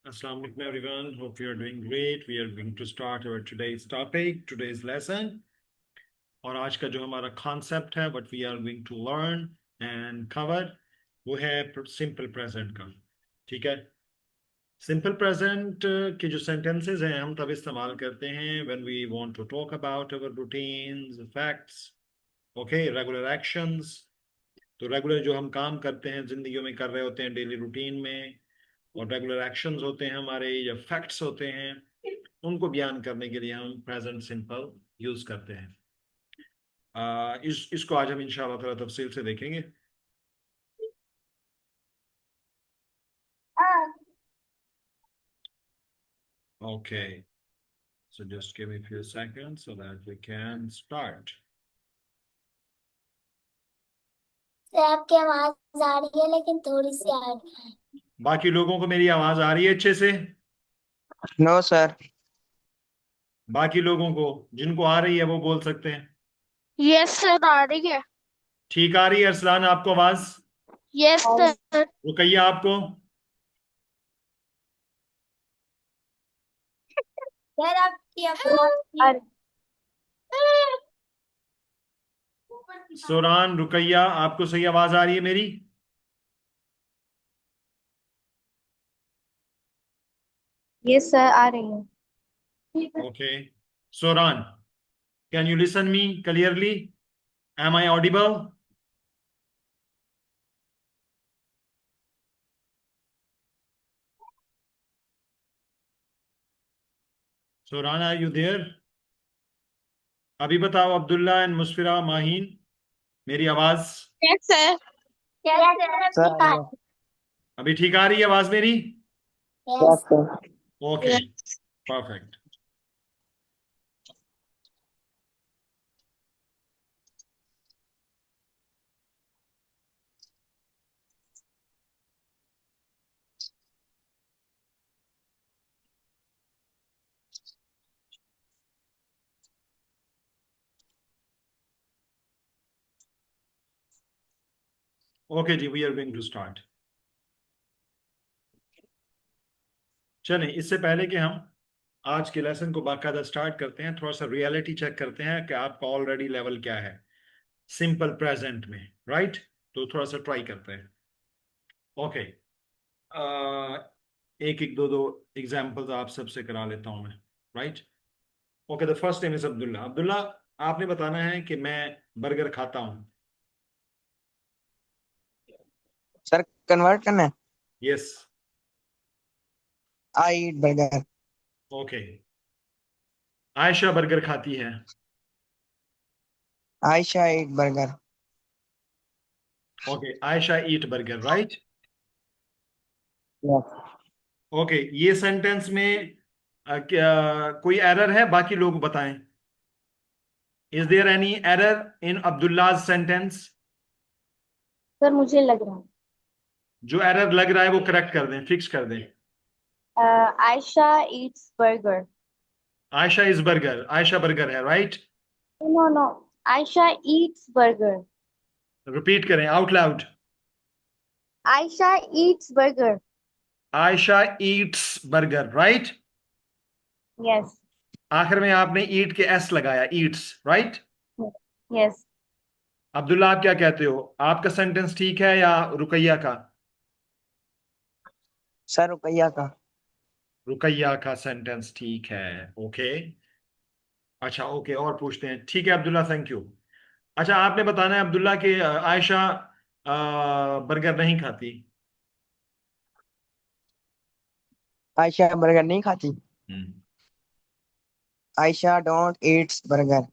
Assalamu alaikum everyone. Hope you are doing great. We are going to start our today's topic, today's lesson. और आज का जो हमारा concept है, what we are going to learn and cover, वो है simple present का. ठीक है? Simple present के जो sentences हैं हम तब इस्तेमाल करते हैं when we want to talk about our routines, facts, okay, regular actions. तो रेगुलर जो हम काम करते हैं जिंदगी में कर रहे होते हैं डेली रूटीन में, और रेगुलर एक्शंस होते हैं हमारे या फैक्ट्स होते हैं, उनको बयान करने के लिए हम प्रेजेंट सिंपल यूज करते हैं. इसको आज हम इंशाल्लाह ताला तफसील से देखेंगे. Okay, so just give me a few seconds so that we can start. आपकी आवाज आ रही है लेकिन थोड़ी सी आ रही है. बाकी लोगों को मेरी आवाज आ रही है अच्छे से? No sir. बाकी लोगों को जिनको आ रही है वो बोल सकते हैं. यस सर, आ रही है. ठीक आ रही है अरसलान आपको आवाज? Yes sir. रुकैया आपको? सर आपकी आवाज सुरान, रुकैया, आपको सही आवाज आ रही है मेरी? यस सर, आ रही है. Okay. Soran, can you listen me clearly? Am I audible? Soran, are you there? अभी बताओ अब्दुल्ला एंड मुस्फिरा माहीन, मेरी आवाज यस सर. Yes sir. अभी ठीक आ रही है आवाज मेरी? Yes sir. Okay, perfect. Okay जी, we are going to start. चलें, इससे पहले कि हम आज के लेसन को बाकायदा स्टार्ट करते हैं, थोड़ा सा रियलिटी चेक करते हैं कि आपका ऑलरेडी लेवल क्या है सिंपल प्रेजेंट में, राइट? तो थोड़ा सा ट्राई करते हैं. ओके, एक एक दो दो एग्जाम्पल्स आप सबसे करा लेता हूं मैं, right? Okay, the first name is Abdullah. Abdullah, आपने बताना है कि मैं बर्गर खाता हूं. सर कन्वर्ट करना है. Yes. I eat burger. Okay. Ayesha burger खाती है. Ayesha eat burger. Okay, Ayesha eat burger, right? Yes. Okay, ये सेंटेंस में क्या कोई एरर है? बाकी लोग बताएं. Is there any error in Abdullah's sentence? Sir मुझे लग रहा जो एरर लग रहा है वो करेक्ट कर दें, फिक्स कर दें. है Ayesha eats burger. Ayesha is burger, Ayesha burger है, right? No no, Ayesha eats burger. Repeat करें out loud. Ayesha eats burger. Ayesha eats burger, right? Yes. आखिर में आपने ईट के एस लगाया, ईट्स, राइट? यस. अब्दुल्ला, आप क्या कहते हो? आपका सेंटेंस ठीक है या रुकैया का? सर रुपया का. रुकैया का सेंटेंस ठीक है. ओके. अच्छा, ओके, और पूछते हैं. ठीक है अब्दुल्ला, थैंक यू. अच्छा, आपने बताना है अब्दुल्ला कि आयशा बर्गर नहीं खाती. आयशा बर्गर नहीं खाती. Hmm. Ayesha don't eats burger.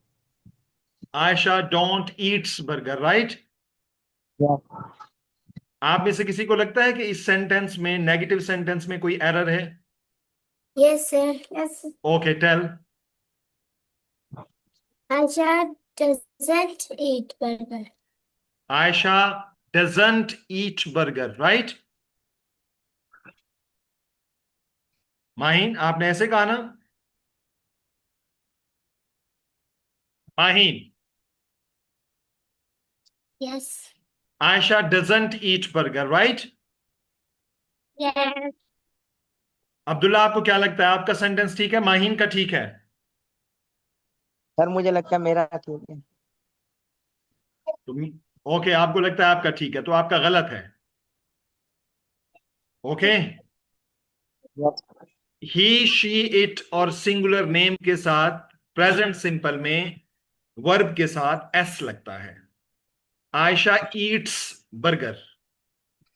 Ayesha don't eats burger, right? Yes. आप में से किसी को लगता है कि इस सेंटेंस में, नेगेटिव सेंटेंस में, कोई एरर है? Yes sir. Yes. Okay, tell. Ayesha doesn't eat burger. Ayesha doesn't eat burger, right? Maheen, आपने ऐसे कहा ना? Maheen, yes. Ayesha doesn't eat burger, right? Yes. Abdullah, आपको क्या लगता है, आपका सेंटेंस ठीक है, माहीन का ठीक है? सर मुझे लगता है मेरा ठीक है। तुम ओके, आपको लगता है आपका ठीक है, तो आपका गलत है। Okay. Yes. He, she, it और सिंगुलर नेम के साथ प्रेजेंट सिंपल में वर्ब के साथ एस लगता है। Ayesha eats burger.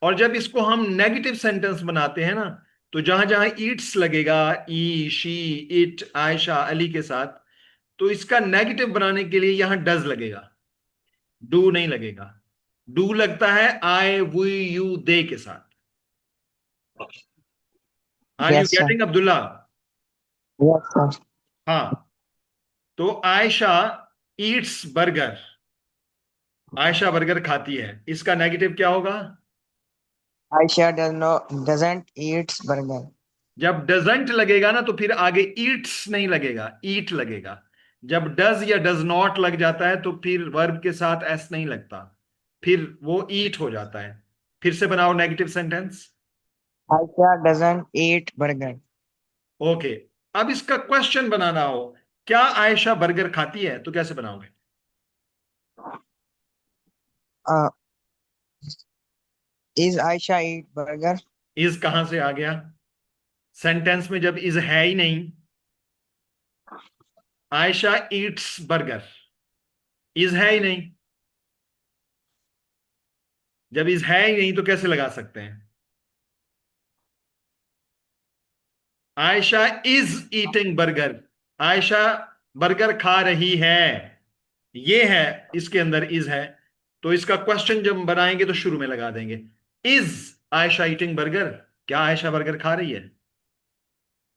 और जब इसको हम नेगेटिव सेंटेंस बनाते हैं ना, तो जहां जहां ईट्स लगेगा, ई, शी, इट, आयशा, अली के साथ, तो इसका नेगेटिव बनाने के लिए यहां डज लगेगा, डू नहीं लगेगा। डू लगता है आई, वी, यू, दे के साथ। Are you yes sir. Getting Abdullah? Yes sir. हाँ। तो Ayesha eats burger. Ayesha burger खाती है, इसका नेगेटिव क्या होगा? Ayesha doesn't eats burger. जब डजंट लगेगा ना, तो फिर आगे ईट्स नहीं लगेगा, ईट लगेगा। जब डज या डज नॉट लग जाता है, तो फिर वर्ब के साथ एस नहीं लगता, फिर वो ईट हो जाता है। फिर से बनाओ negative sentence. Ayesha doesn't eat burger. Okay. अब इसका क्वेश्चन बनाना हो, क्या आयशा बर्गर खाती है, तो कैसे बनाओगे? Is Ayesha eat burger. Is कहां से आ गया सेंटेंस में, जब इज है ही नहीं? आयशा ईट्स बर्गर, इज है ही नहीं। जब इज है ही नहीं तो कैसे लगा सकते हैं? Ayesha is eating burger. Ayesha burger खा रही है, ये है, इसके अंदर इज है। तो इसका क्वेश्चन जब हम बनाएंगे तो शुरू में लगा देंगे, इज आयशा ईटिंग बर्गर? क्या आयशा बर्गर खा रही है?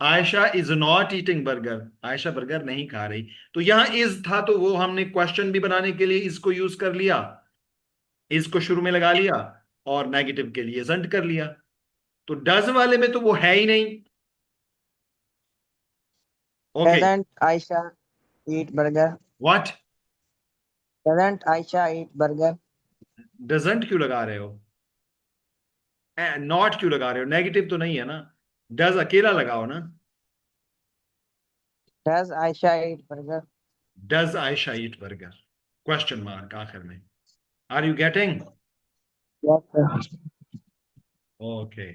Ayesha is not eating burger, Ayesha burger नहीं खा रही। तो यहां इज था, तो वो हमने क्वेश्चन भी बनाने के लिए इसको यूज कर लिया, इसको शुरू में लगा लिया, और नेगेटिव के लिए जंट कर लिया। तो डज वाले में तो वो है ही नहीं। Okay. Doesn't Ayesha eat burger. What? Doesn't Ayesha eat burger. Doesn't क्यों लगा रहे हो? नॉट क्यों लगा रहे हो? नेगेटिव तो नहीं है ना, डज अकेला लगाओ ना। Does Ayesha eat burger. Does Ayesha eat burger, question mark आखिर में। Are you getting? Yes sir. Okay.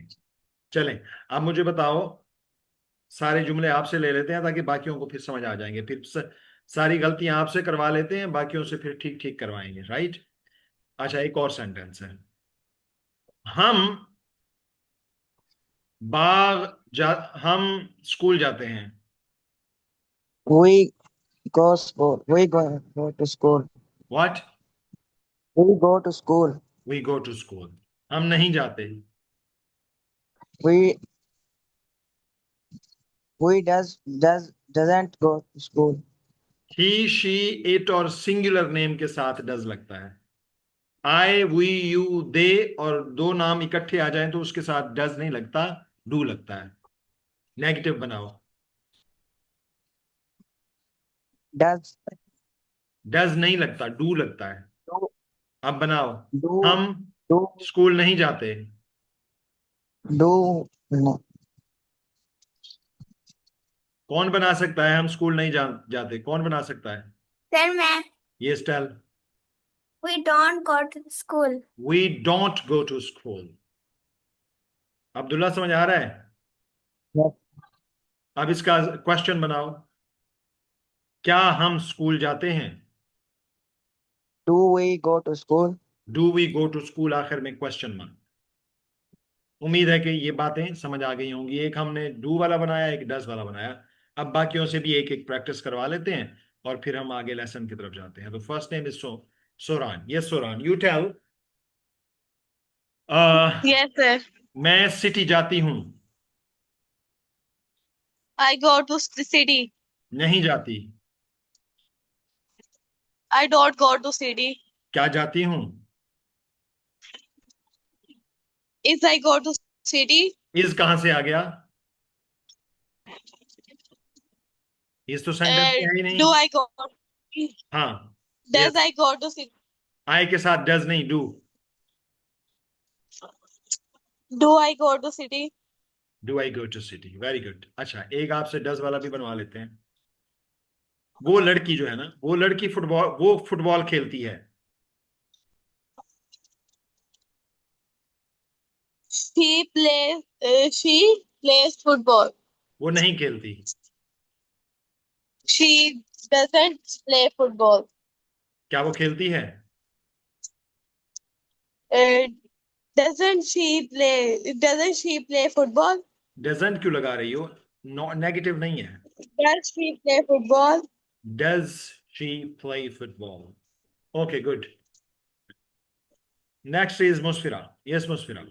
चलें, अब मुझे बताओ, सारे जुमले आपसे ले लेते हैं ताकि बाकियों को फिर समझ आ जाएंगे, फिर सारी गलतियां आपसे करवा लेते हैं, बाकियों से फिर ठीक ठीक करवाएंगे, राइट? अच्छा, एक और सेंटेंस है। हम हम स्कूल जाते हैं। We go school. We go to school. What? We go to school. We go to school. हम नहीं जाते। We doesn't go to school. He, she, it और सिंगुलर नेम के साथ डज लगता है। आई, वी, यू, दे और दो नाम इकट्ठे आ जाएं तो उसके साथ डज नहीं लगता, डू लगता है। नेगेटिव बनाओ। Does डज नहीं लगता, डू लगता है। do अब बनाओ। do हम do स्कूल नहीं जाते। do no. कौन बना सकता है हम स्कूल नहीं जाते? कौन बना सकता है? सर मैं ये tell. we don't go to school. We don't go to school. Abdullah, समझ आ रहा है? Yes. अब इसका क्वेश्चन बनाओ, क्या हम स्कूल जाते हैं? Do we go to school? Do we go to school, आखिर में क्वेश्चन मार्क। उम्मीद है कि ये बातें समझ आ गई होंगी। एक हमने डू वाला बनाया, एक डज वाला बनाया। अब बाकियों से भी एक एक प्रैक्टिस करवा लेते हैं और फिर हम आगे लेसन की तरफ जाते हैं। तो first name is Soran. Yes Soran, you tell. Yes, sir. मैं सिटी जाती हूँ। I go to the city. नहीं जाती। I don't go to city. क्या जाती हूँ? Is I go to city? Is कहां से आ गया? इस तो सेंटेंस में है ही नहीं। Do I go? हाँ। Does yes. I go to city? I के साथ डज नहीं, do. Do I go to city? Do I go to city, very good. अच्छा, एक आपसे डज वाला भी बनवा लेते हैं। वो लड़की जो है ना, वो लड़की फुटबॉल खेलती है। She plays football. वो नहीं खेलती। She doesn't play football. क्या वो खेलती है? Uh, doesn't she play football? Doesn't क्यों लगा रही हो? नो, नेगेटिव नहीं है। Does she play football? Does she play football? Okay, good. Next is Musfira. Yes Musfira.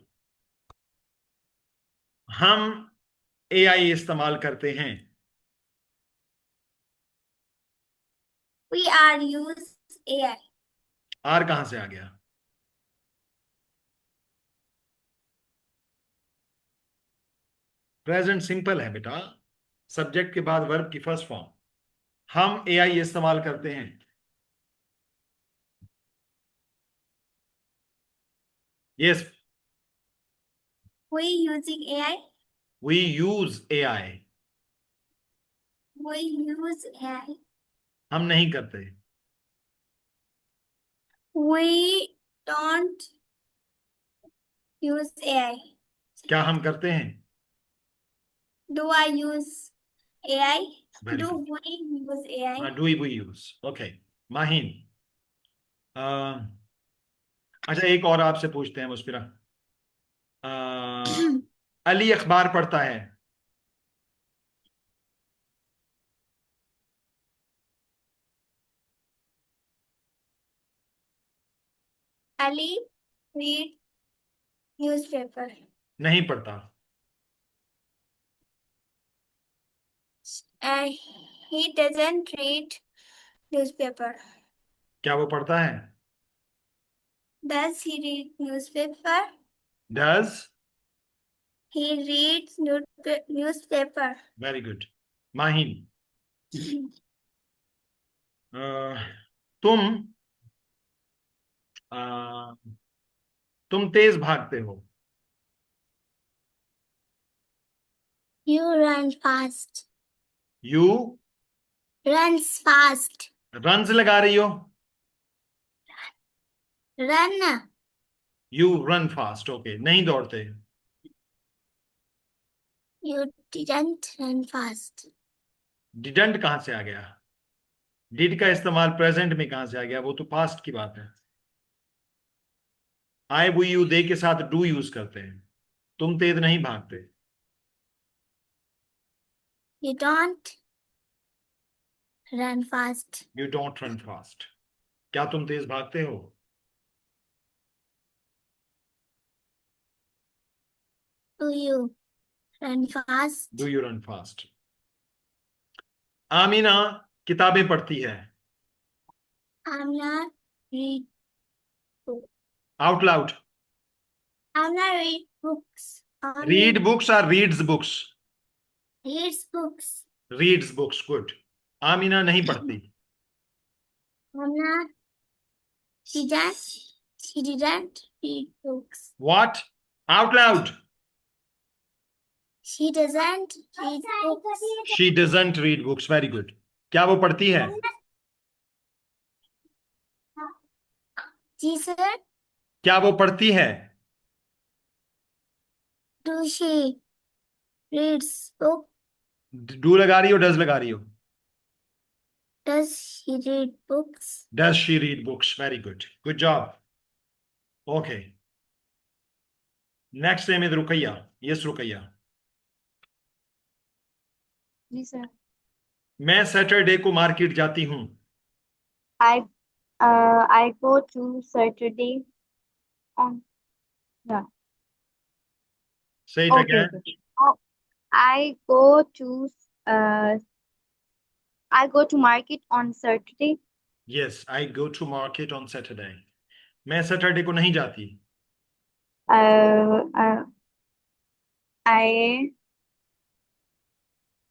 हम एआई इस्तेमाल करते हैं। We are use AI. Are कहां से आ गया? प्रेजेंट सिंपल है बेटा, सब्जेक्ट के बाद वर्ब की फर्स्ट फॉर्म। हम एआई इस्तेमाल करते हैं। Yes, We using AI. We use AI. We use AI. हम नहीं करते। We don't use AI. क्या हम करते हैं? Do I use AI? Very Do good. we use AI? Do we use? Okay. Mahin, अच्छा एक और आपसे पूछते हैं मुस्फिरा। अली अखबार पढ़ता है। Ali read newspaper. नहीं पढ़ता। He doesn't read newspaper. क्या वो पढ़ता है? Does he read newspaper? Does. He reads newspaper. Very good. Mahin, तुम अ, तुम तेज भागते हो। You run fast. You Runs fast. Runs लगा रही हो। Run. You run fast, okay. नहीं दौड़ते। You didn't run fast. Didn't कहां से आ गया? डिड का इस्तेमाल प्रेजेंट में कहां से आ गया? वो तो पास्ट की बात है। आई वो यू दे के साथ डू यूज करते हैं। तुम तेज नहीं भागते। You don't run fast. You don't run fast. क्या तुम तेज भागते हो? Do you run fast? Do you run fast? Amina किताबें पढ़ती है। Amna read. Out loud. Amna read books. Read books और reads books? Reads books. Reads books, good. Amina नहीं पढ़ती। Amna she didn't read books. What? Out loud. She doesn't read books. She doesn't read books, very good. क्या वो पढ़ती है? जी sir. क्या वो पढ़ती है? Do she reads book? Do लगा रही हो, डज लगा रही हो? Does she read books? Does she read books? Very good, good job. Okay, next name is Ruqaiya. Yes Ruqaiya. जी सर। मैं सैटरडे को मार्केट जाती हूँ। I go to Saturday on yeah. सही था क्या Okay, है? okay. Oh, I go to uh I go to market on Saturday. Yes, I go to market on Saturday. मैं सैटरडे को नहीं जाती। Uh, uh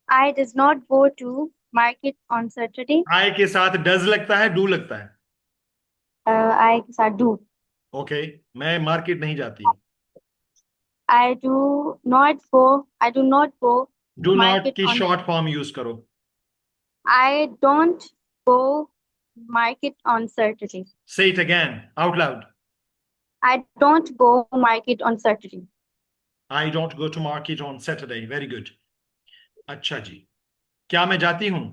I does not go to market on Saturday. आई के साथ does लगता है, do लगता है। I के साथ do. ओके, मैं मार्केट नहीं जाती। I do not go. I do not go do not market की on. शॉर्ट फॉर्म यूज करो. I don't go market on Saturday. Say it again out loud. I don't go market on Saturday. I don't go to market on Saturday. Very good. अच्छा जी. क्या मैं जाती हूँ?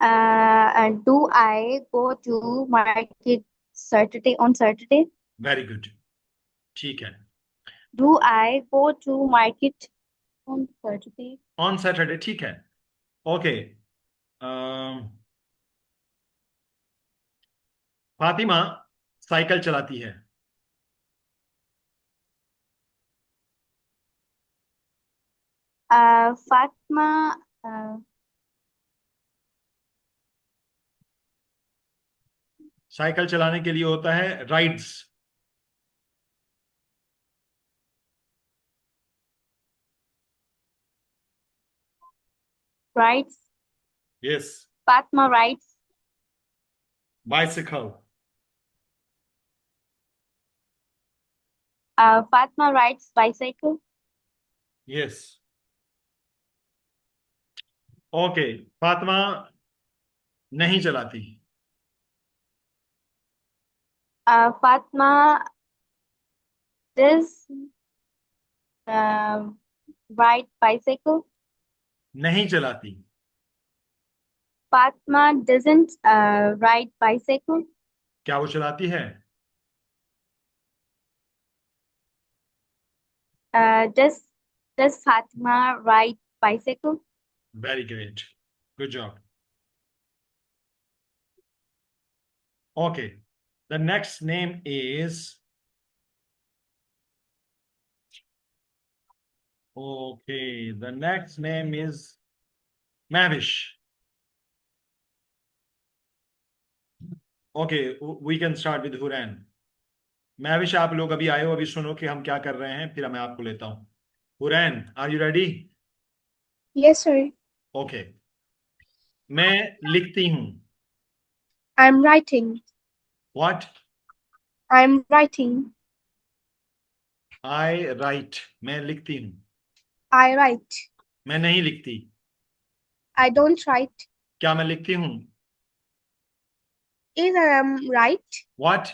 And do I go to market Saturday on Saturday? Very good. ठीक है. Do I go to market on Saturday? On Saturday. ठीक है. Okay. Fatima cycle चलाती है. Fatma साइकिल चलाने के लिए होता है rides. rides. Yes. Fatma rides. Bicycle. Fatma rides bicycle. Yes. Okay. Fatima नहीं चलाती. Fatma does ride bicycle. नहीं चलाती. Fatma doesn't ride bicycle. क्या वो चलाती है? Does Fatima ride bicycle? Very great. Good job. Okay. The next name is. Okay. The next name is Mavish. Okay. We can start with Huran. Mavish, आप लोग अभी आए हो, अभी सुनो कि हम क्या कर रहे हैं, फिर मैं आपको लेता हूँ. Huran, are you ready? Yes, sir. Okay. मैं लिखती हूँ. I'm writing. What? I'm writing. I write. मैं लिखती हूँ. I write. मैं नहीं लिखती. I don't write. क्या मैं लिखती हूँ? Is I am right? What?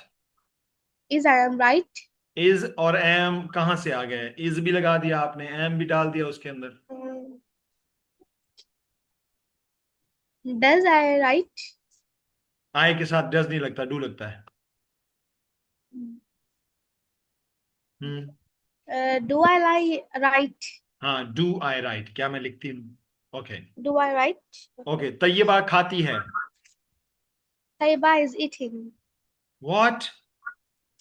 Is I am right? Is और am कहाँ से आ गए? Is भी लगा दिया आपने, am भी डाल दिया उसके अंदर. Does I write? I के साथ does नहीं लगता, do लगता है. Do I write? हाँ, do I write. क्या मैं लिखती हूँ? Okay. Do I write? Okay. Taiba खाती है. Taiba is eating. What?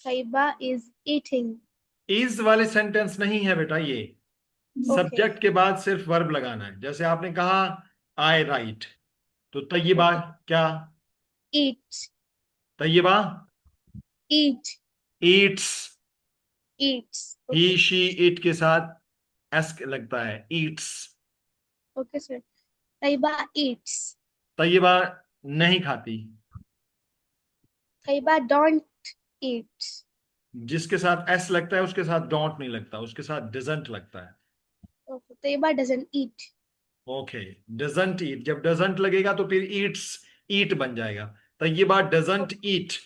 Taiba is eating. Is वाले सेंटेंस नहीं है बेटा ये. सब्जेक्ट के बाद सिर्फ वर्ब लगाना है. जैसे आपने कहा I write. तो तैयबा क्या? Eat. Taiba Eat. eats. Eats. He, she, it के साथ s लगता है. Eats. Okay, sir. Taiba eats. Taiba नहीं खाती. Taiba don't eat. जिसके साथ s लगता है उसके साथ don't नहीं लगता, उसके साथ doesn't लगता है. Okay. Taiba doesn't eat. Okay. doesn't eat. जब doesn't लगेगा तो फिर eats eat बन जाएगा. Taiba doesn't eat.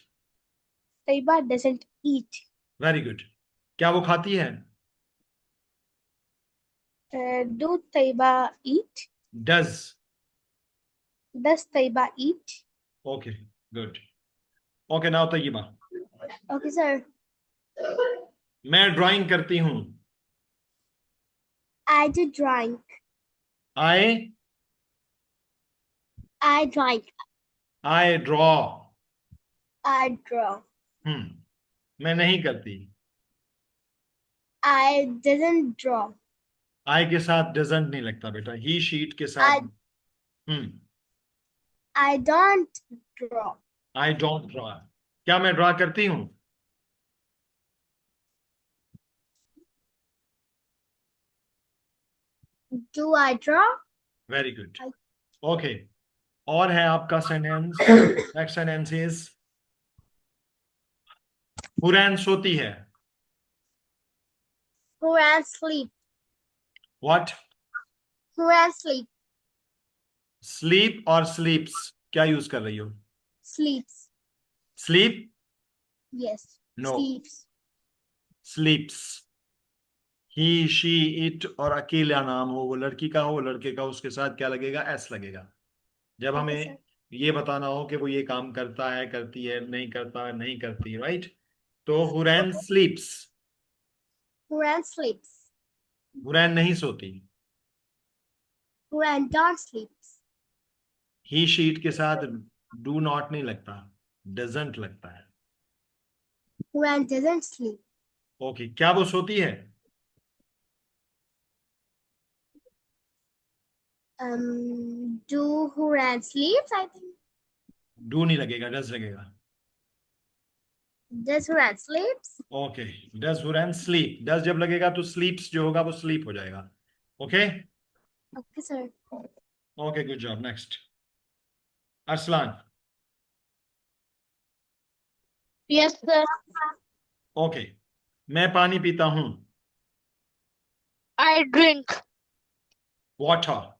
Taiba doesn't eat. Very good. क्या वो खाती है? Do Taiba eat? does. Does Taiba eat? Okay. Good. Okay. Now Taiba. Okay, sir. मैं ड्राइंग करती हूँ. I do drawing. I drawing. I draw. I draw. मैं नहीं करती. I didn't draw. I के साथ doesn't नहीं लगता बेटा. He, she, it के साथ. I don't draw. I don't draw. क्या मैं ड्रा करती हूँ? Do I draw? Very good. Okay. और है आपका sentence. Next sentence is Hurain सोती है. Quran sleep. What? Quran sleep. Sleep और sleeps क्या यूज कर रही हो? Sleeps. Sleep? Yes. No. Sleeps. Sleeps. He, she, it और अकेला नाम हो, वो लड़की का हो लड़के का, उसके साथ क्या लगेगा? एस लगेगा। जब Okay, हमें sir. ये बताना हो कि वो ये काम करता है, करती है, नहीं करता, नहीं करती, राइट? तो हुरैन स्लीप्स। Quran sleeps. हुरैन नहीं सोती। Quran don't sleeps. He sheet के साथ डू नॉट नहीं लगता, डजंट लगता है। Quran doesn't sleep. ओके, क्या वो सोती है? Do Quran sleeps? I think. Do नहीं लगेगा, डज लगेगा। Does Quran sleeps? Okay, does Hurain sleep. Does जब लगेगा तो स्लीप्स जो होगा वो स्लीप हो जाएगा। Okay Okay, sir. Okay, good job. Next, Arsalan. Yes, sir. Okay, मैं पानी पीता हूं। I drink. Water.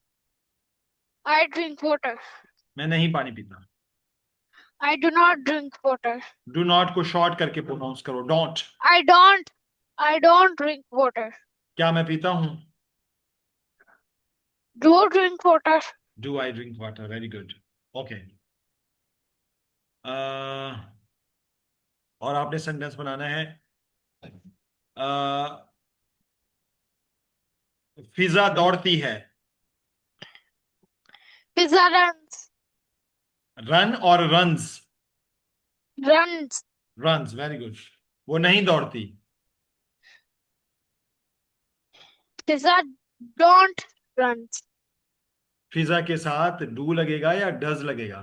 I drink water. मैं नहीं पानी पीता। I do not drink water. Do not को शॉर्ट करके प्रोनाउंस करो, don't. I don't drink water. क्या मैं पीता हूं? Do you drink water? Do I drink water. Very good. Okay, और आपने सेंटेंस बनाना है। फिजा दौड़ती है। Pizza runs. रन और runs? Runs. Runs, very good. वो नहीं दौड़ती। Pizza don't run. फिजा के साथ डू लगेगा या डज लगेगा?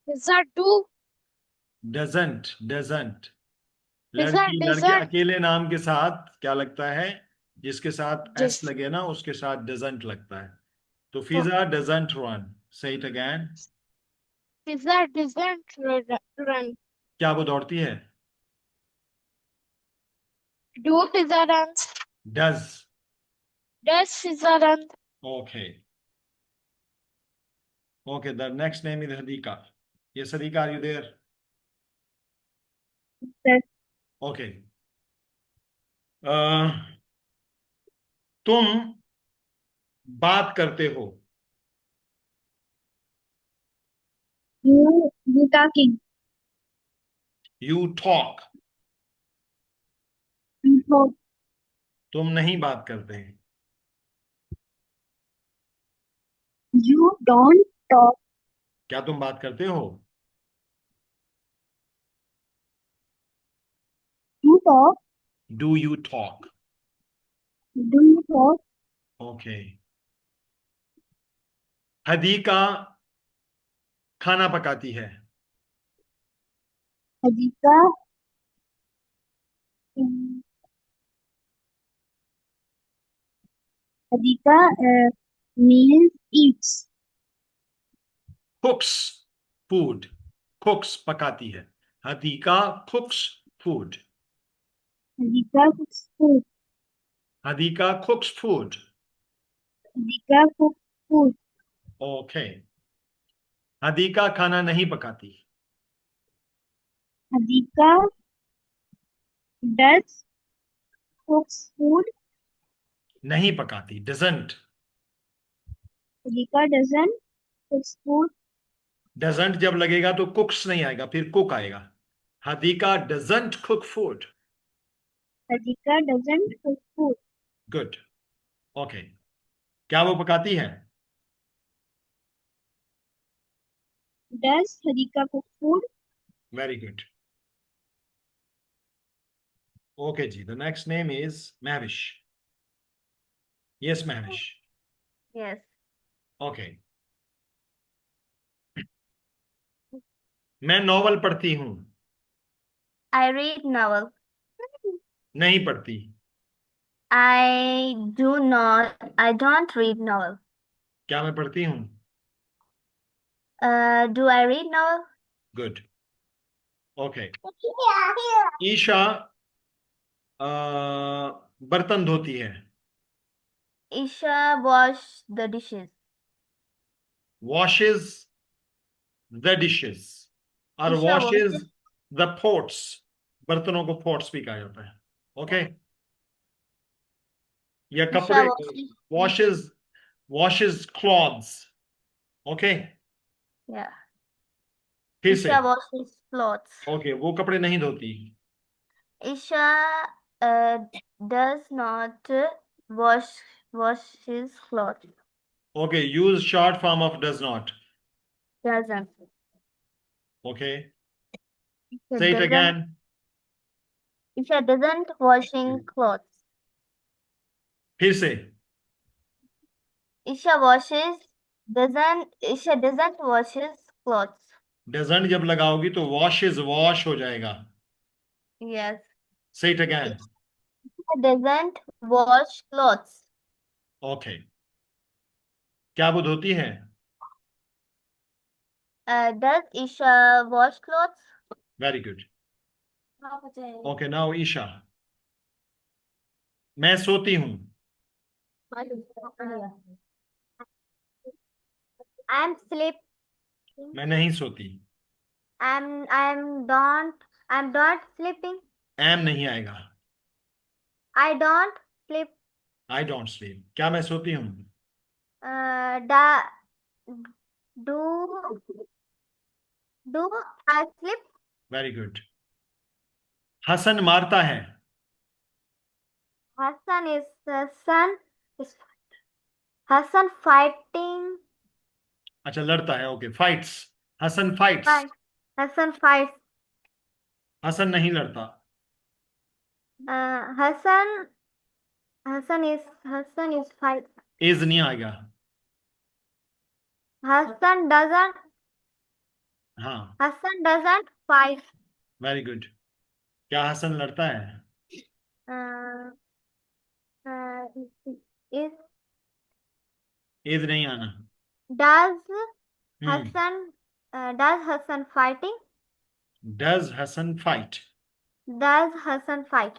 Pizza do. Doesn't, doesn't. Pizza लड़की लड़के doesn't. अकेले नाम के साथ क्या लगता है? जिसके साथ एस Just. लगे ना उसके साथ डजंट लगता है। तो फिजा डजंट रन। से it again. Pizza doesn't run. क्या वो दौड़ती है? Do pizza runs? Does. Does pizza run? Okay okay, the next name is Hadika. ये Sadika, are you there? Sir. Okay, तुम बात करते हो। You talking. You talk. You talk. तुम नहीं बात करते। You don't talk. क्या तुम बात करते हो? You talk. Do you talk? Do you talk? Okay, Hadika खाना पकाती है। Hadika. um, Hadika means eats. Cooks food. Cooks पकाती है। Hadika cooks food. Hadika cooks food. Hadika cooks food. Hadika cooks food. Okay, Hadika खाना नहीं पकाती। Hadika does cooks food. नहीं पकाती, doesn't. Hadika doesn't cooks food. Doesn't जब लगेगा तो कुक्स नहीं आएगा, फिर कुक आएगा। Hadika doesn't cook food. Hadika doesn't cook food. Good. Okay, क्या वो पकाती है? Does Hadika cook food? Very good. Okay जी, the next name is Mahvish. Yes Mahvish. Yes. Okay, मैं नॉवल पढ़ती हूँ। I read novel. नहीं पढ़ती। I don't read novel. क्या मैं पढ़ती हूँ? Do I read novel? Good. Okay Isha बर्तन धोती है. Isha wash the dishes. Washes the dishes और Isha washes washes. the pots. बर्तनों को pots भी कहा जाता है. ओके या Isha कपड़े washes. washes clothes. Okay Yeah. फिर से Isha washes clothes. ओके वो कपड़े नहीं धोती. Isha does not wash his clothes. Okay use short form of does not. Doesn't. Okay Isha say it doesn't- again. Isha doesn't washing clothes. फिर से Isha doesn't wash his clothes. doesn't जब लगाओगी तो washes wash हो जाएगा. Yes. Say it again. Isha doesn't wash clothes. Okay क्या वो धोती है? Does Isha wash clothes? Very good. Okay now Isha मैं सोती हूँ. I'm sleep. मैं नहीं सोती. I'm not sleeping. am नहीं आएगा. I don't sleep. I don't sleep. क्या मैं सोती हूँ? Do I sleep? Very good. Hasan मारता है. Hassan fighting. अच्छा लड़ता है. Okay fights. Hasan fights. Hassan fights. Hasan नहीं लड़ता. Hassan is fight. is नहीं आएगा. Hassan हाँ doesn't fight. very good. क्या हसन लड़ता है? is नहीं आना. Does Hmm. Hassan fighting? Does Hassan fight? Does Hassan fight?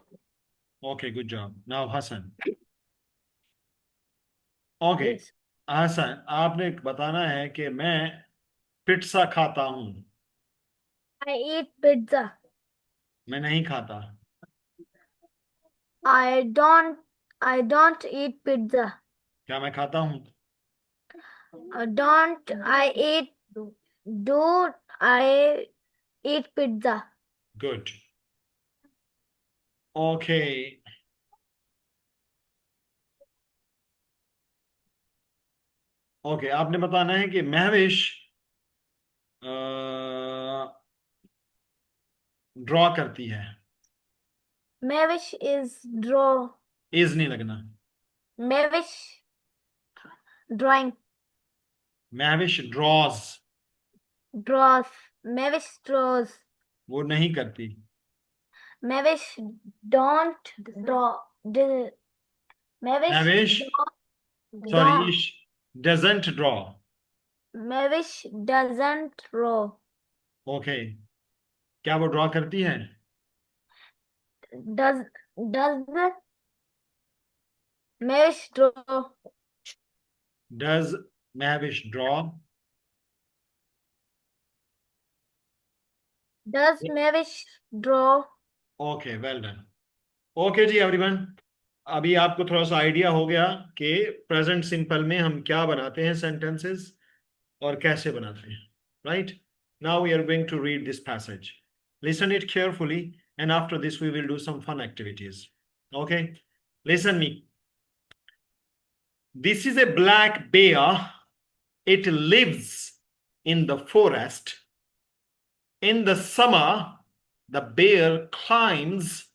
Okay, good job. Now Hassan. Okay, Hassan, आपने बताना है कि मैं पिज्जा खाता हूँ. I eat pizza. मैं नहीं खाता. I don't eat pizza. क्या मैं खाता हूँ? Don't I eat do I eat pizza? Good. Okay. Okay, आपने बताना है कि महविश ड्रॉ करती है. Mavish is draw. is नहीं लगना. Mavish drawing. Mahwish draws. Draws. Mavish draws. वो नहीं करती. Mavish don't draw. Mavish Mahwish don't sorry ish doesn't draw. Mavish doesn't draw. Okay. क्या वो ड्रॉ करती है? Does Mavish draw? Does Mahwish draw? Does Mavish draw? Okay, well done. Okay ji everyone. अभी आपको थोड़ा सा आइडिया हो गया कि प्रेजेंट सिंपल में हम क्या बनाते हैं सेंटेंसेस और कैसे बनाते हैं. Right? Now we are going to read this passage. Listen it carefully and after this we will do some fun activities. Okay? Listen me. This is a black bear. It lives in the forest. In the summer, the bear climbs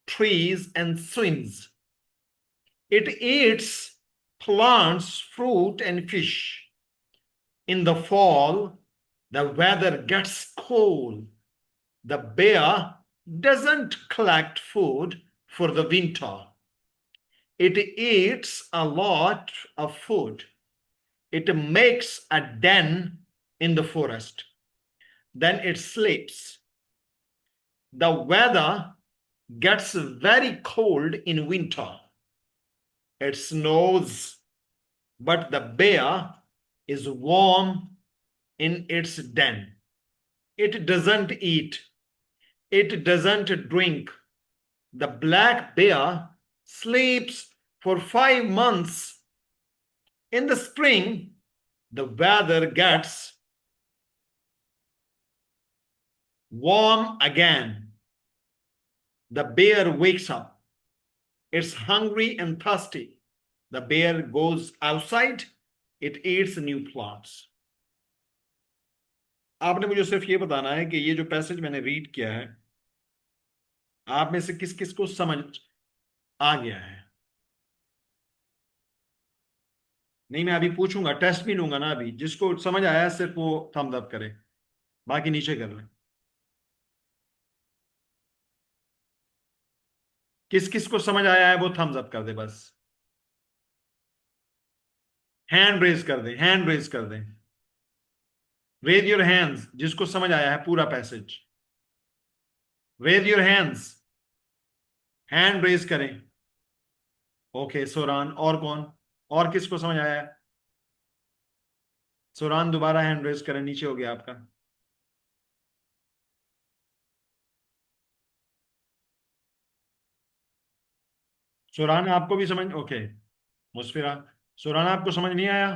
trees and swims. It eats plants, fruit, and fish. In the fall, the weather gets cold. The bear doesn't collect food for the winter. It eats a lot of food. It makes a den in the forest. Then it sleeps. the weather gets very cold in winter. It snows, but the bear is warm in its den. It doesn't eat. It doesn't drink. The black bear sleeps for 5 months. In the spring, the weather gets warm again. The bear wakes up. It's hungry and thirsty. The bear goes outside. It eats new plants. आपने मुझे सिर्फ ये बताना है कि ये जो passage मैंने रीड किया है, आप में से किस किस को समझ आ गया है? नहीं, मैं अभी पूछूंगा, टेस्ट भी लूंगा ना अभी। जिसको समझ आया सिर्फ वो थम्स अप करे, बाकी नीचे कर ले। किस किस को समझ आया है वो थम्स अप कर दे बस। हैंड रेज कर दे, हैंड रेज कर दे। रेज योर हैंड्स जिसको समझ आया है पूरा passage. Raise your hands, hand raise करें। ओके सोरान, और कौन, और किसको समझ आया है? सोरान दोबारा हैंड रेज करें, नीचे हो गया आपका। सोरान आपको भी समझ, ओके। मुस्फिरा, सोरान आपको समझ नहीं आया?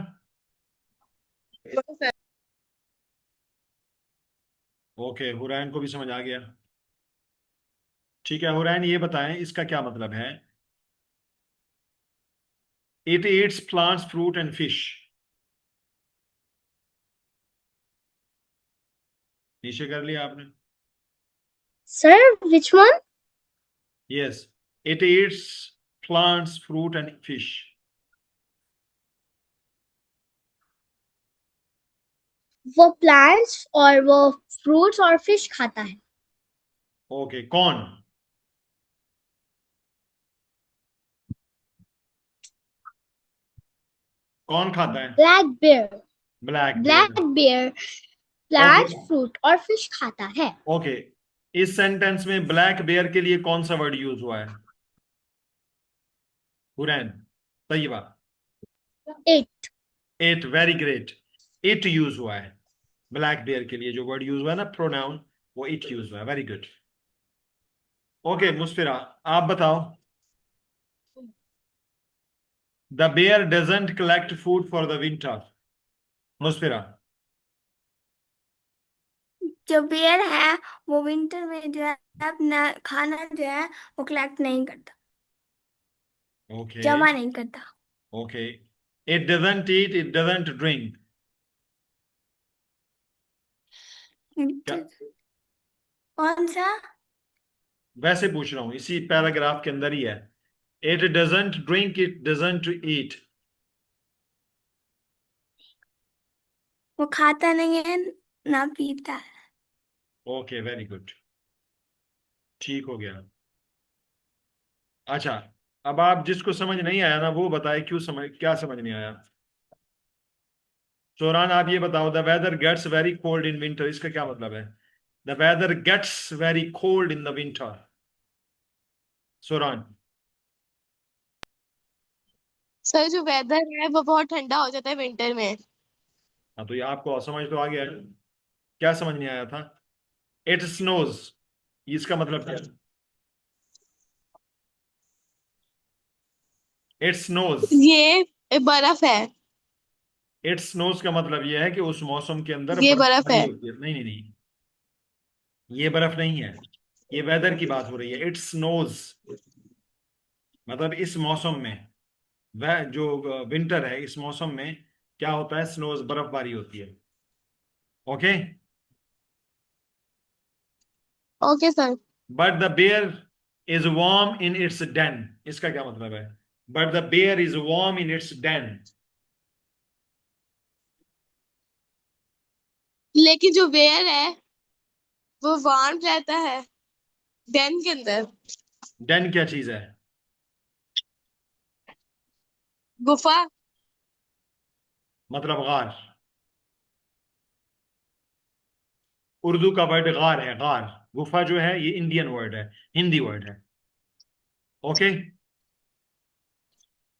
ओके, हुरैन को भी समझ आ गया। ठीक है हुरैन, ये बताएं इसका क्या मतलब है? It eats plants, fruit and fish. नीचे कर लिया आपने? Sir, which one? Yes, it eats plants, fruit and fish. वो plants और वो fruits और fish खाता है. ओके, कौन? कौन खाता है? Black bear. Black Black bear plants, fruit और fish खाता है. ओके, इस सेंटेंस में ब्लैक बेयर के लिए कौन सा वर्ड यूज हुआ है? Hurain, Taiba. It. It, very great. It use हुआ है ब्लैक बेयर के लिए। जो वर्ड यूज हुआ है ना प्रोनाउन, वो इट यूज हुआ है। Very good. ओके मुस्फिरा, आप बताओ। The bear doesn't collect food for the winter. Musfira. जो बेयर है वो विंटर में जो है अपना खाना जो है वो कलेक्ट नहीं करता, ओके जमा नहीं करता। Okay, it doesn't eat, it doesn't drink. क्या? कौन सा? वैसे पूछ रहा हूं, इसी पैराग्राफ के अंदर ही है। It doesn't drink, it doesn't eat. वो खाता नहीं है ना पीता है। ओके वेरी गुड, ठीक हो गया। अच्छा, अब आप जिसको समझ नहीं आया ना वो बताए क्यों समझ, क्या समझ नहीं आया? सोरान आप ये बताओ, the weather gets very cold in winter, इसका क्या मतलब है? The weather gets very cold in the winter. Soran. Sir जो वेदर है वो बहुत ठंडा हो जाता है विंटर में। हाँ, तो ये आपको समझ तो आ गया है। क्या समझ नहीं आया था? इट स्नोज, इसका मतलब क्या? It snows. ये बर्फ है। इट स्नोज का मतलब यह है कि उस मौसम के अंदर ये बर्फ बर्फबारी है। होती है। नहीं नहीं नहीं, ये बर्फ नहीं है, ये वेदर की बात हो रही है। इट स्नोज मतलब इस मौसम में, वह जो विंटर है इस मौसम में क्या होता है? स्नोज, बर्फबारी होती है। Okay, okay sir. But the bear is warm in its den, इसका क्या मतलब है? But the bear is warm in its den. लेकिन जो वेयर है वो वार्म रहता है डेन के अंदर। डेन क्या चीज है? गुफा। मतलब गार। उर्दू का वर्ड गार है, गार, गुफा जो है ये इंडियन वर्ड है, हिंदी वर्ड है। Okay,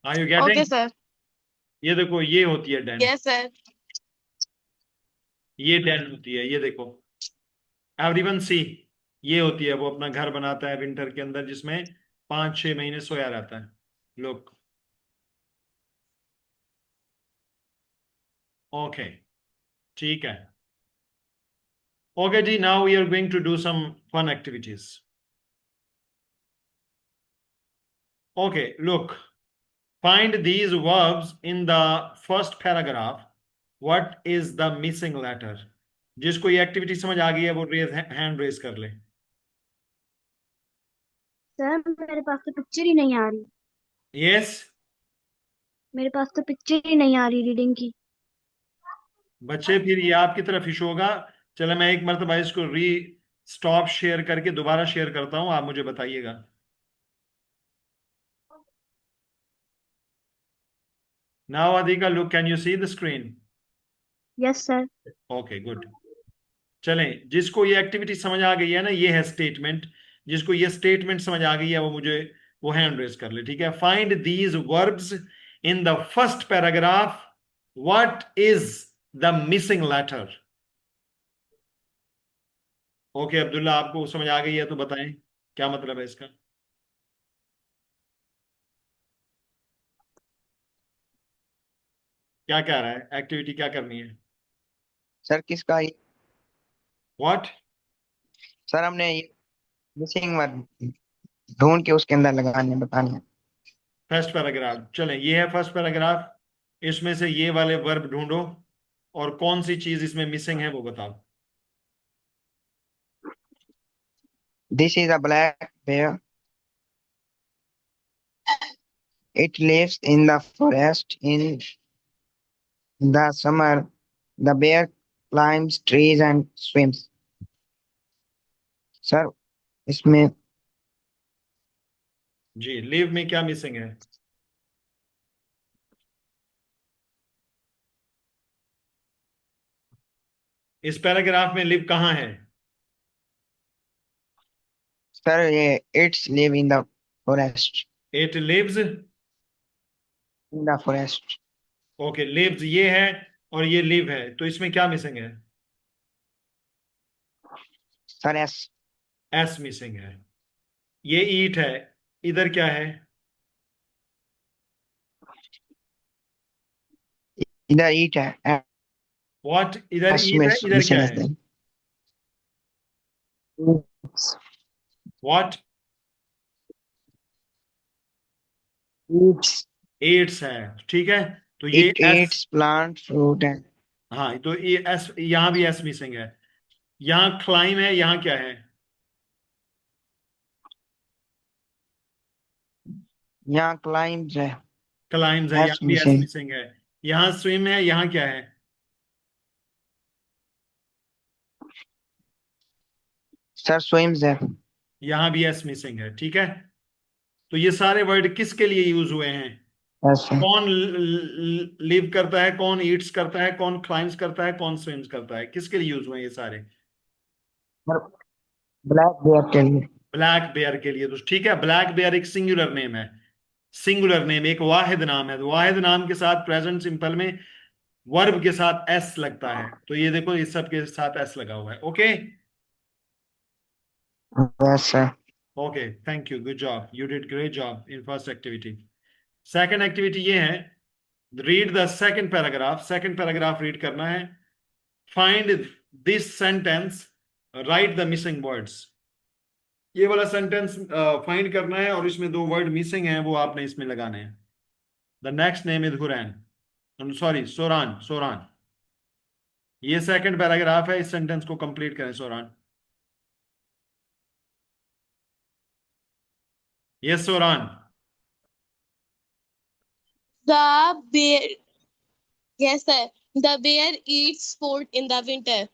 are you Okay, getting? sir. ये देखो, ये होती है डेन, Yes, sir. ये डेन होती है, ये देखो एवरीवन सी, ये होती है, वो अपना घर बनाता है विंटर के अंदर जिसमें 5-6 महीने सोया रहता है। लुक, ओके, ठीक है। ओके जी, now we are going to do some fun activities. Okay, look, find these verbs in the first paragraph. What is the missing letter? जिसको ये एक्टिविटी समझ आ गई है वो हैंड रेज कर ले। सर मेरे पास तो पिक्चर ही नहीं आ रही। यस, मेरे पास तो पिक्चर ही नहीं आ रही रीडिंग की। बच्चे फिर ये आपकी तरफ इशू होगा। चलो मैं एक मरतबा इसको स्टॉप शेयर करके दोबारा शेयर करता हूं, आप मुझे बताइएगा। Now Adhika, look, can you see the screen? Yes sir. Okay, good. चलें, जिसको ये एक्टिविटी समझ आ गई है ना, ये है स्टेटमेंट, जिसको ये स्टेटमेंट समझ आ गई है वो मुझे वो हैंड रेज कर ले, ठीक है। Find these verbs in the first paragraph, what is the missing letter? Okay Abdullah, आपको समझ आ गई है तो बताएं क्या मतलब है इसका। क्या कह रहा है, एक्टिविटी क्या करनी है? सर किसका ये? व्हाट? सर हमने मिसिंग वर्ड ढूंढ के उसके अंदर लगाने बताने हैं। फर्स्ट पैराग्राफ, चलें, ये है फर्स्ट पैराग्राफ, इसमें से ये वाले वर्ब ढूंढो और कौन सी चीज इसमें मिसिंग है वो बताओ। This is a black bear, it lives in the forest in the summer, the bear climbs trees and swims. Sir इसमें जी, लिव में क्या मिसिंग है? इस पैराग्राफ में लिव कहाँ है? सर ये it's live in the forest, it lives, in the forest. Okay, lives ये है और ये लिव है, तो इसमें क्या मिसिंग है? सर एस, एस मिसिंग है। ये ईट है, इधर क्या है? इधर ईट है, व्हाट? इधर एस ईट है, इधर क्या है? मिसिंग। व्हाट? ईट्स, एट्स है, ठीक है। तो ये it S, Yeats plant fruit and हाँ, तो ये एस, यहां भी एस मिसिंग है। यहां क्लाइम है, यहां क्या है? यहाँ क्लाइम्स है, क्लाइम्स है, एस यहां भी एस मिसिंग। मिसिंग है। यहां स्विम है, यहां क्या है? सर स्विम्स है, यहां भी एस मिसिंग है, ठीक है। तो ये सारे वर्ड किसके लिए यूज हुए हैं? एस है। कौन लिव करता है, कौन ईट्स करता है, कौन क्लाइम्स करता है, कौन स्विम्स करता है, किसके लिए यूज हुए हैं ये सारे? ब्लैक बेयर के लिए। ब्लैक बेयर के लिए, तो ठीक है। ब्लैक बेयर एक सिंगुलर नेम है, सिंगुलर नेम, एक वाहिद नाम है। तो वाहिद नाम के साथ प्रेजेंट सिंपल में वर्ब के साथ एस लगता है, तो ये देखो इस सब के साथ एस लगा हुआ है। Okay, yes sir. Okay, thank you, good job, you did great job in first activity. Second activity ये है, read the second paragraph. Second paragraph read करना है। Find this sentence, right the missing words. ये वाला sentence find करना है और इसमें 2 वर्ड मिसिंग हैं, वो आपने इसमें लगाने हैं। The next name is Hurain, sorry Soran, Soran. ये सेकंड पैराग्राफ है, इस सेंटेंस को कंप्लीट करें सोरान। ये Soran. The bear, yes, sir. The bear eats food in the winter.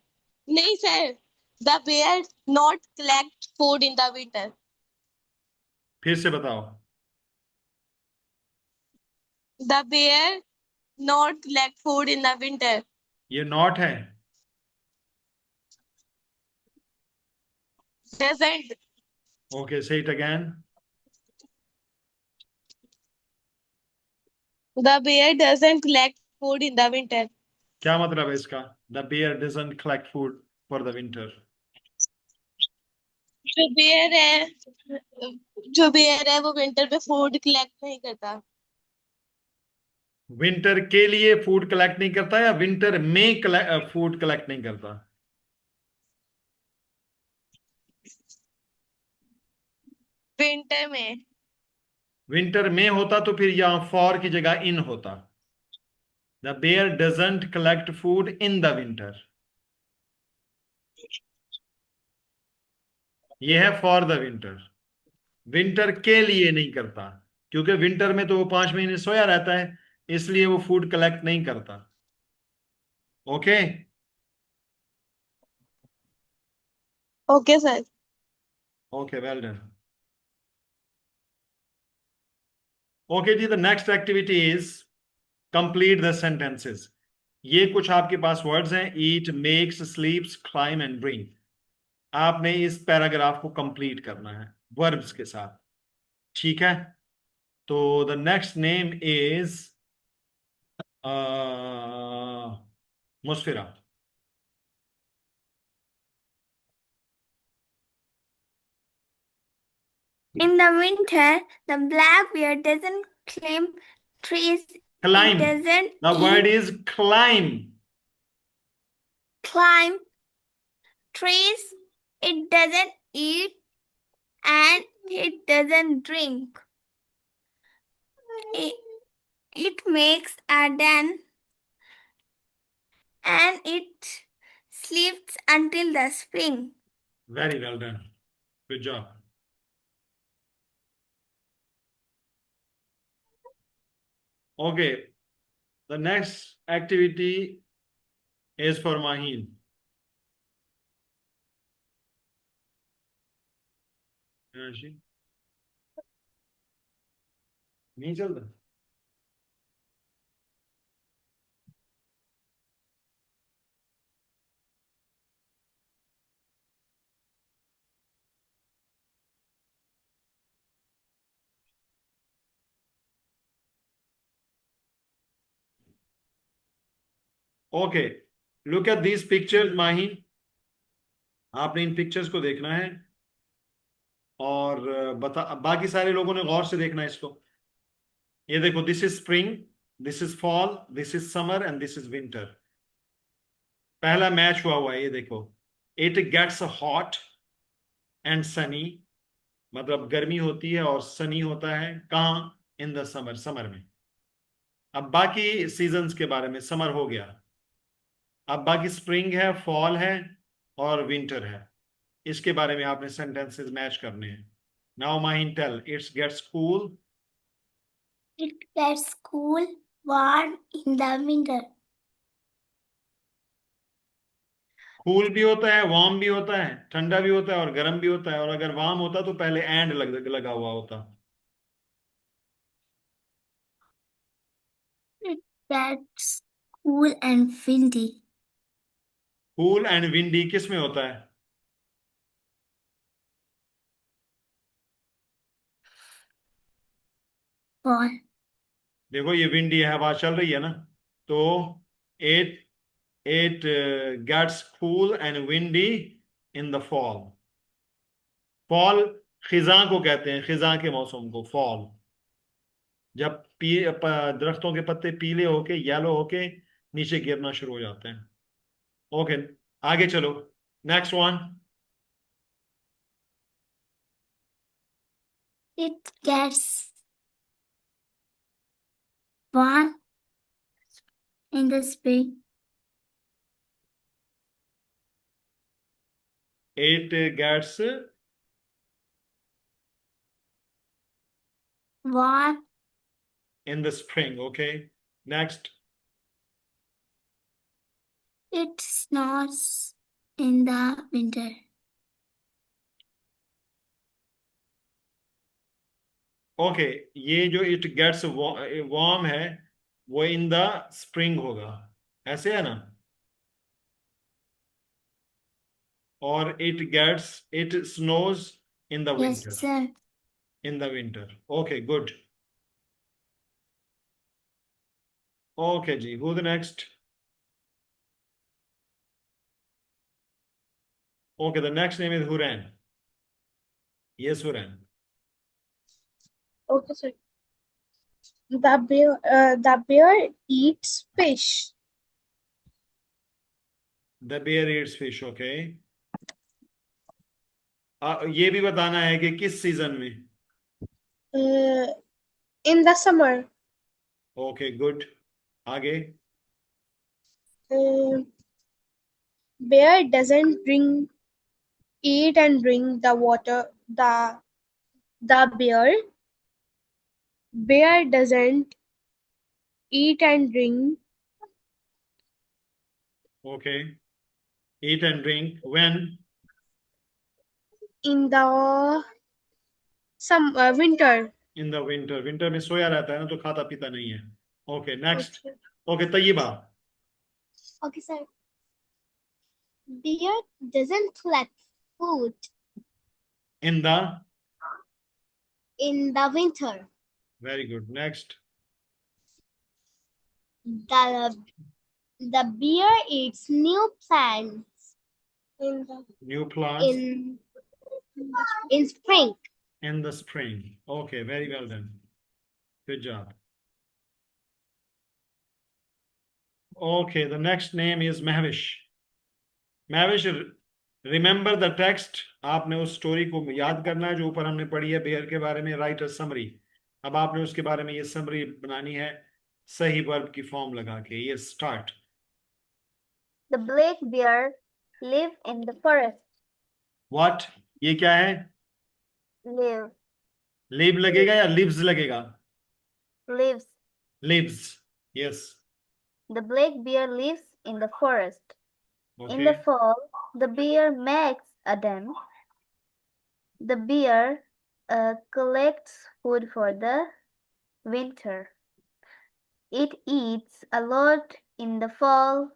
नहीं, sir. The bear not collect food in the winter. फिर से बताओ। The bear not collect food in the winter. ये नॉट है, Doesn't. Okay, say it again. The bear doesn't collect food in the winter. क्या मतलब है इसका? The bear doesn't collect food for the winter. जो बेयर है वो winter पे फूड कलेक्ट नहीं करता. विंटर के लिए फूड कलेक्ट नहीं करता या विंटर में फूड कलेक्ट नहीं करता? विंटर में. विंटर में होता तो फिर यहां फॉर की जगह इन होता. The bear doesn't collect food in the winter. यह है फॉर द विंटर. विंटर के लिए नहीं करता, क्योंकि विंटर में तो वो 5 महीने सोया रहता है, इसलिए वो फूड कलेक्ट नहीं करता. Okay. Okay sir. Okay, well done. Okay जी, the next activity is complete the sentences. ये कुछ आपके पास वर्ड्स हैं: eat, makes, sleeps, climb and drink. आपने इस पैराग्राफ को कंप्लीट करना है वर्ब्स के साथ. ठीक है, तो the next name is Musfira. In the winter, the black bear doesn't climb trees. Climb. It doesn't The word eat, is climb. climb trees. It doesn't eat, and it doesn't drink. It makes a den, and it sleeps until the spring. Very well done. Good job. Okay, the next activity is for Maheen. नहीं चलता. Okay, look at these pictures Maheen. आपने इन pictures को देखना है और बाकी सारे लोगों ने गौर से देखना है इसको. ये देखो, this is spring, this is fall, this is summer and this is winter. पहला मैच हुआ है, ये देखो. It gets hot and sunny, मतलब गर्मी होती है और सनी होता है. कहाँ? इन द समर, समर में. अब बाकी सीजन्स के बारे में, समर हो गया. अब बाकी स्प्रिंग है, फॉल है और विंटर है. इसके बारे में आपने सेंटेंसेस मैच करने हैं. Now mine tell. It's gets cool. It gets cool, warm in the winter. Cool भी होता है, वार्म भी होता है, ठंडा भी होता है और गर्म भी होता है. और अगर वार्म होता तो पहले एंड लगा हुआ होता. It gets cool and windy. Cool and windy किस में होता है? Fall. देखो, ये विंडी है, हवा चल रही है ना, तो it it gets cool and windy in the fall. Fall खिजा को कहते हैं, खिजा के मौसम को फॉल. जब दरख्तों के पत्ते पीले होके, येलो होके नीचे गिरना शुरू हो जाते हैं. ओके, आगे चलो. Next one. It gets warm in the spring. It gets Warm in the spring. Okay, next. it snows in the winter. Okay, ये जो इट गेट्स वार्म है वो इन द स्प्रिंग होगा, ऐसे है ना. or it snows in the Yes, winter. sir. In the winter. Okay, good. Okay, ji. Who the next? Okay, the next name is Huran. Yes, Huran. Okay, sir. The bear eats fish. The bear eats fish. Okay. ये भी बताना है कि किस season में. In the summer. Okay, good. आगे. Bear doesn't eat and drink the water. The bear doesn't eat and drink Okay. Eat and drink when? in the winter. In the winter. Winter में सोया रहता है ना, तो खाता पीता नहीं है. Okay, next. Okay, Tayyaba. Okay, sir. Bear doesn't collect food In the. in the winter. Very good. Next. The bear eats new plants New plants in spring. in the spring. Okay, very well done. Good job. Okay, the next name is Mahvish. Mahvish, remember the text. आपने उस story को याद करना है जो ऊपर हमने पढ़ी है बेयर के बारे में. Right a summary. अब आपने उसके बारे में ये समरी बनानी है सही वर्ब की फॉर्म लगा के. ये start. The black bear live in the forest. What? ये क्या है? Live. लिव लगेगा या लिव्स लगेगा? Lives. Lives. Yes. The black bear lives in the forest. In okay. the fall, the bear makes a dam. The bear collects food for the winter. It eats a lot in the fall.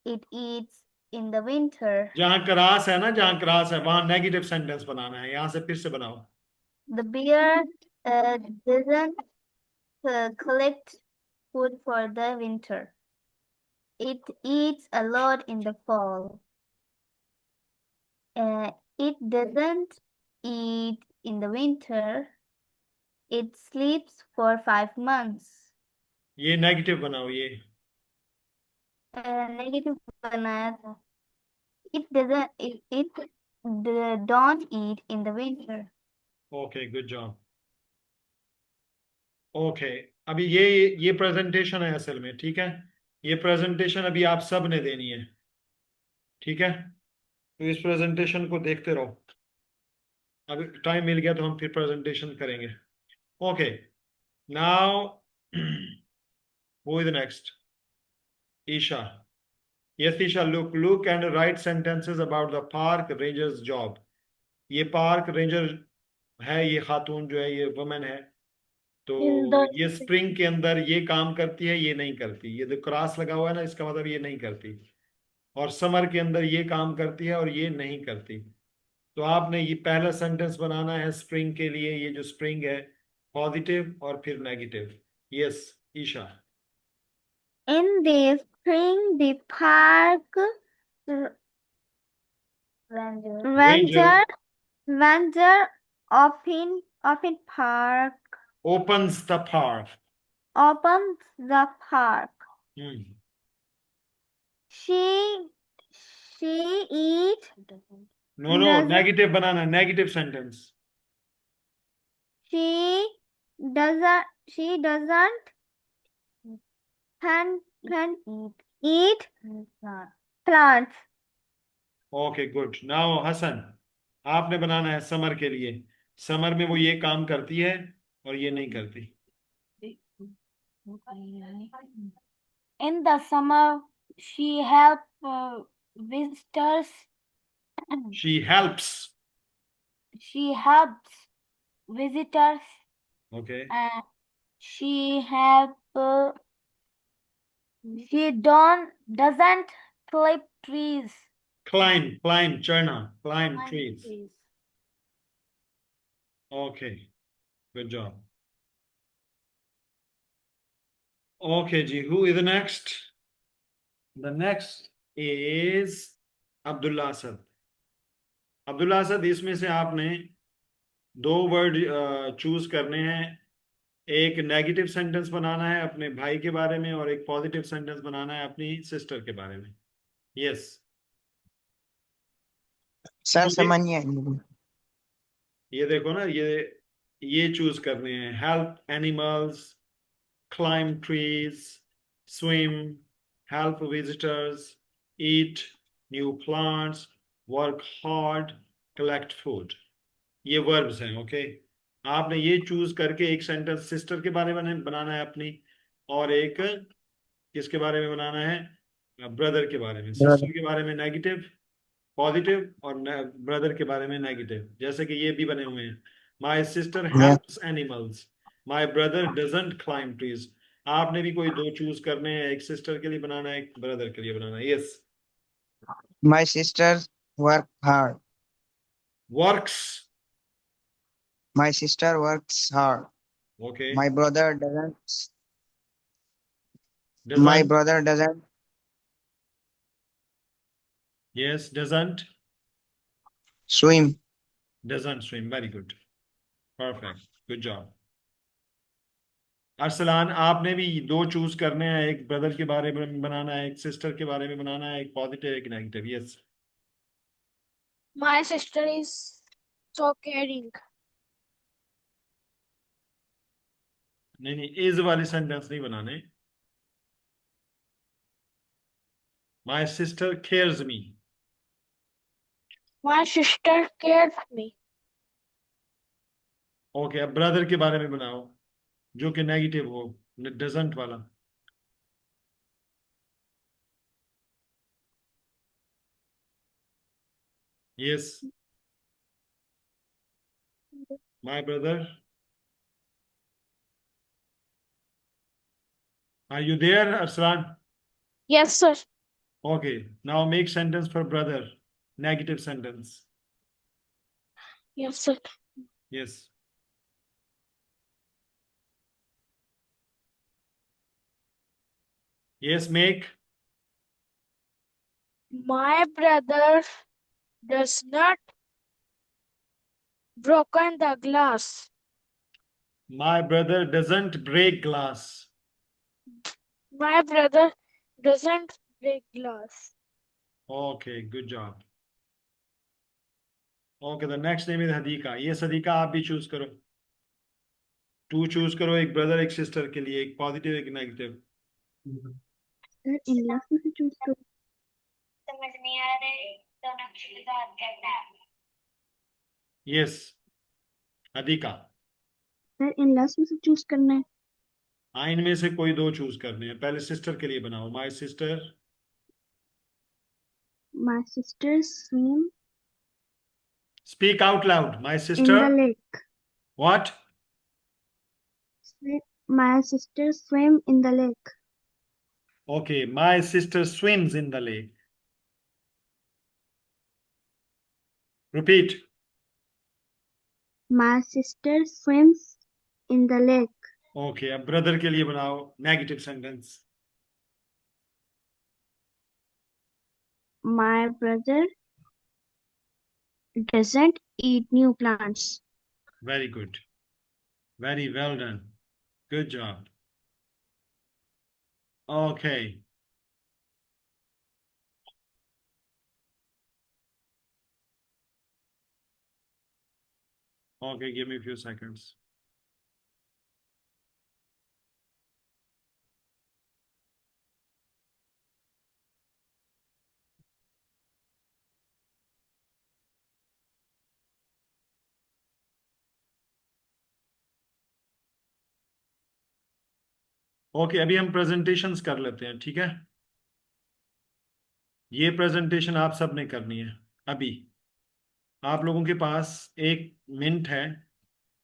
It eats in the winter. जहां cross है ना, जहां cross है वहां negative sentence बनाना है. यहां से फिर से बनाओ. The bear doesn't collect food for the winter. It eats a lot in the fall. It doesn't eat in the winter. It sleeps for 5 months. ये नेगेटिव बनाओ. ये Negative बनाया था. It don't eat in the winter. Okay, good job. Okay, अभी ये presentation है असल में. ठीक है, ये प्रेजेंटेशन अभी आप सब ने देनी है. ठीक है, तो इस प्रेजेंटेशन को देखते रहो. अभी टाइम मिल गया तो हम फिर प्रेजेंटेशन करेंगे. Okay, now who is next? Isha. Yes Isha, look and write sentences about the park ranger's job. ये पार्क रेंजर है, ये खातून जो है ये वुमेन है. तो ये स्प्रिंग के अंदर ये काम करती है, ये नहीं करती. ये जो क्रॉस लगा हुआ है ना, इसका मतलब ये नहीं करती. और समर के अंदर ये काम करती है और ये नहीं करती. तो आपने ये पहला सेंटेंस बनाना है स्प्रिंग के लिए. ये जो स्प्रिंग है पॉजिटिव और फिर negative. Yes Isha. In the spring, the park ranger often park opens the park. opens the park. She eat no negative बनाना. Negative sentence. she doesn't eat plants. Okay, good. Now Hasan, आपने बनाना है summer के लिए. Summer में वो ये काम करती है और ये नहीं करती. In the summer, she helps visitors. She helps. She helps visitors. Okay. And she doesn't clip trees. climb, चढ़ना, climb trees. Okay, good job. Okay, ji, who is the next? The next is Abdullah Asad. Abdullah Asad, इसमें से आपने दो word choose करने हैं. एक negative sentence बनाना है अपने भाई के बारे में और एक पॉजिटिव सेंटेंस बनाना है अपनी सिस्टर के बारे में. यस. सर सामान्य ये देखो ना, ये चूज करने हैं. Help animals, climb trees, swim, help visitors, eat new plants, work hard, collect food. ये वर्ब्स हैं. ओके, आपने ये चूज करके एक सेंटेंस सिस्टर के बारे में बनाना है अपनी, और एक किसके बारे में बनाना है? ब्रदर के बारे में. सिस्टर के बारे में नेगेटिव, पॉजिटिव, और ब्रदर के बारे में नेगेटिव. जैसे कि ये भी बने हुए हैं. My sister helps animals, my brother doesn't climb trees. आपने भी कोई दो चूज करने हैं, एक सिस्टर के लिए बनाना है, एक ब्रदर के लिए बनाना है. Yes. My sister work hard. Works. My sister works hard. Okay. My brother doesn't. My brother doesn't. Yes, doesn't. Swim. Doesn't swim. Very good. Perfect. Good job. Arsalan, आपने भी दो चूज करने हैं. एक ब्रदर के बारे में बनाना है, एक सिस्टर के बारे में बनाना है, एक पॉजिटिव एक negative. Yes. My sister is so caring. नहीं, इज वाले सेंटेंस नहीं बनाने. My sister cares me. My sister cares me. Okay, अब ब्रदर के बारे में बनाओ जो कि नेगेटिव हो, डजंट वाला. Yes. My brother, are you there Arsalan? Yes, sir. Okay, now make sentence for brother. Negative sentence. Yes, sir. Yes. Yes, make. My brother does not broken the glass. My brother doesn't break glass. My brother doesn't break glass. Okay, good job. Okay, the next name is Hadika. ये सदीका, आप भी choose करो. To choose करो, एक brother एक sister के लिए, एक पॉजिटिव एक नेगेटिव. समझ नहीं आ रहे दोनों की बात करना है. Yes, Hadika. Sir in last में से चूज करना है. हाँ, इनमें से कोई दो चूज करने हैं. पहले सिस्टर के लिए बनाओ. My sister. My sister swim Speak out loud. My in sister. the lake. What? My sister swim in the lake. Okay, my sister swims in the lake. Repeat. My sister swims in the lake. Okay, अब brother के लिए बनाओ negative sentence. My brother doesn't eat new plants. Very good. Very well done. Good job. Okay. Okay, give me a few seconds. Okay, अभी हम presentations कर लेते हैं. ठीक है, ये प्रेजेंटेशन आप सब ने करनी है. अभी आप लोगों के पास 1 मिनट है.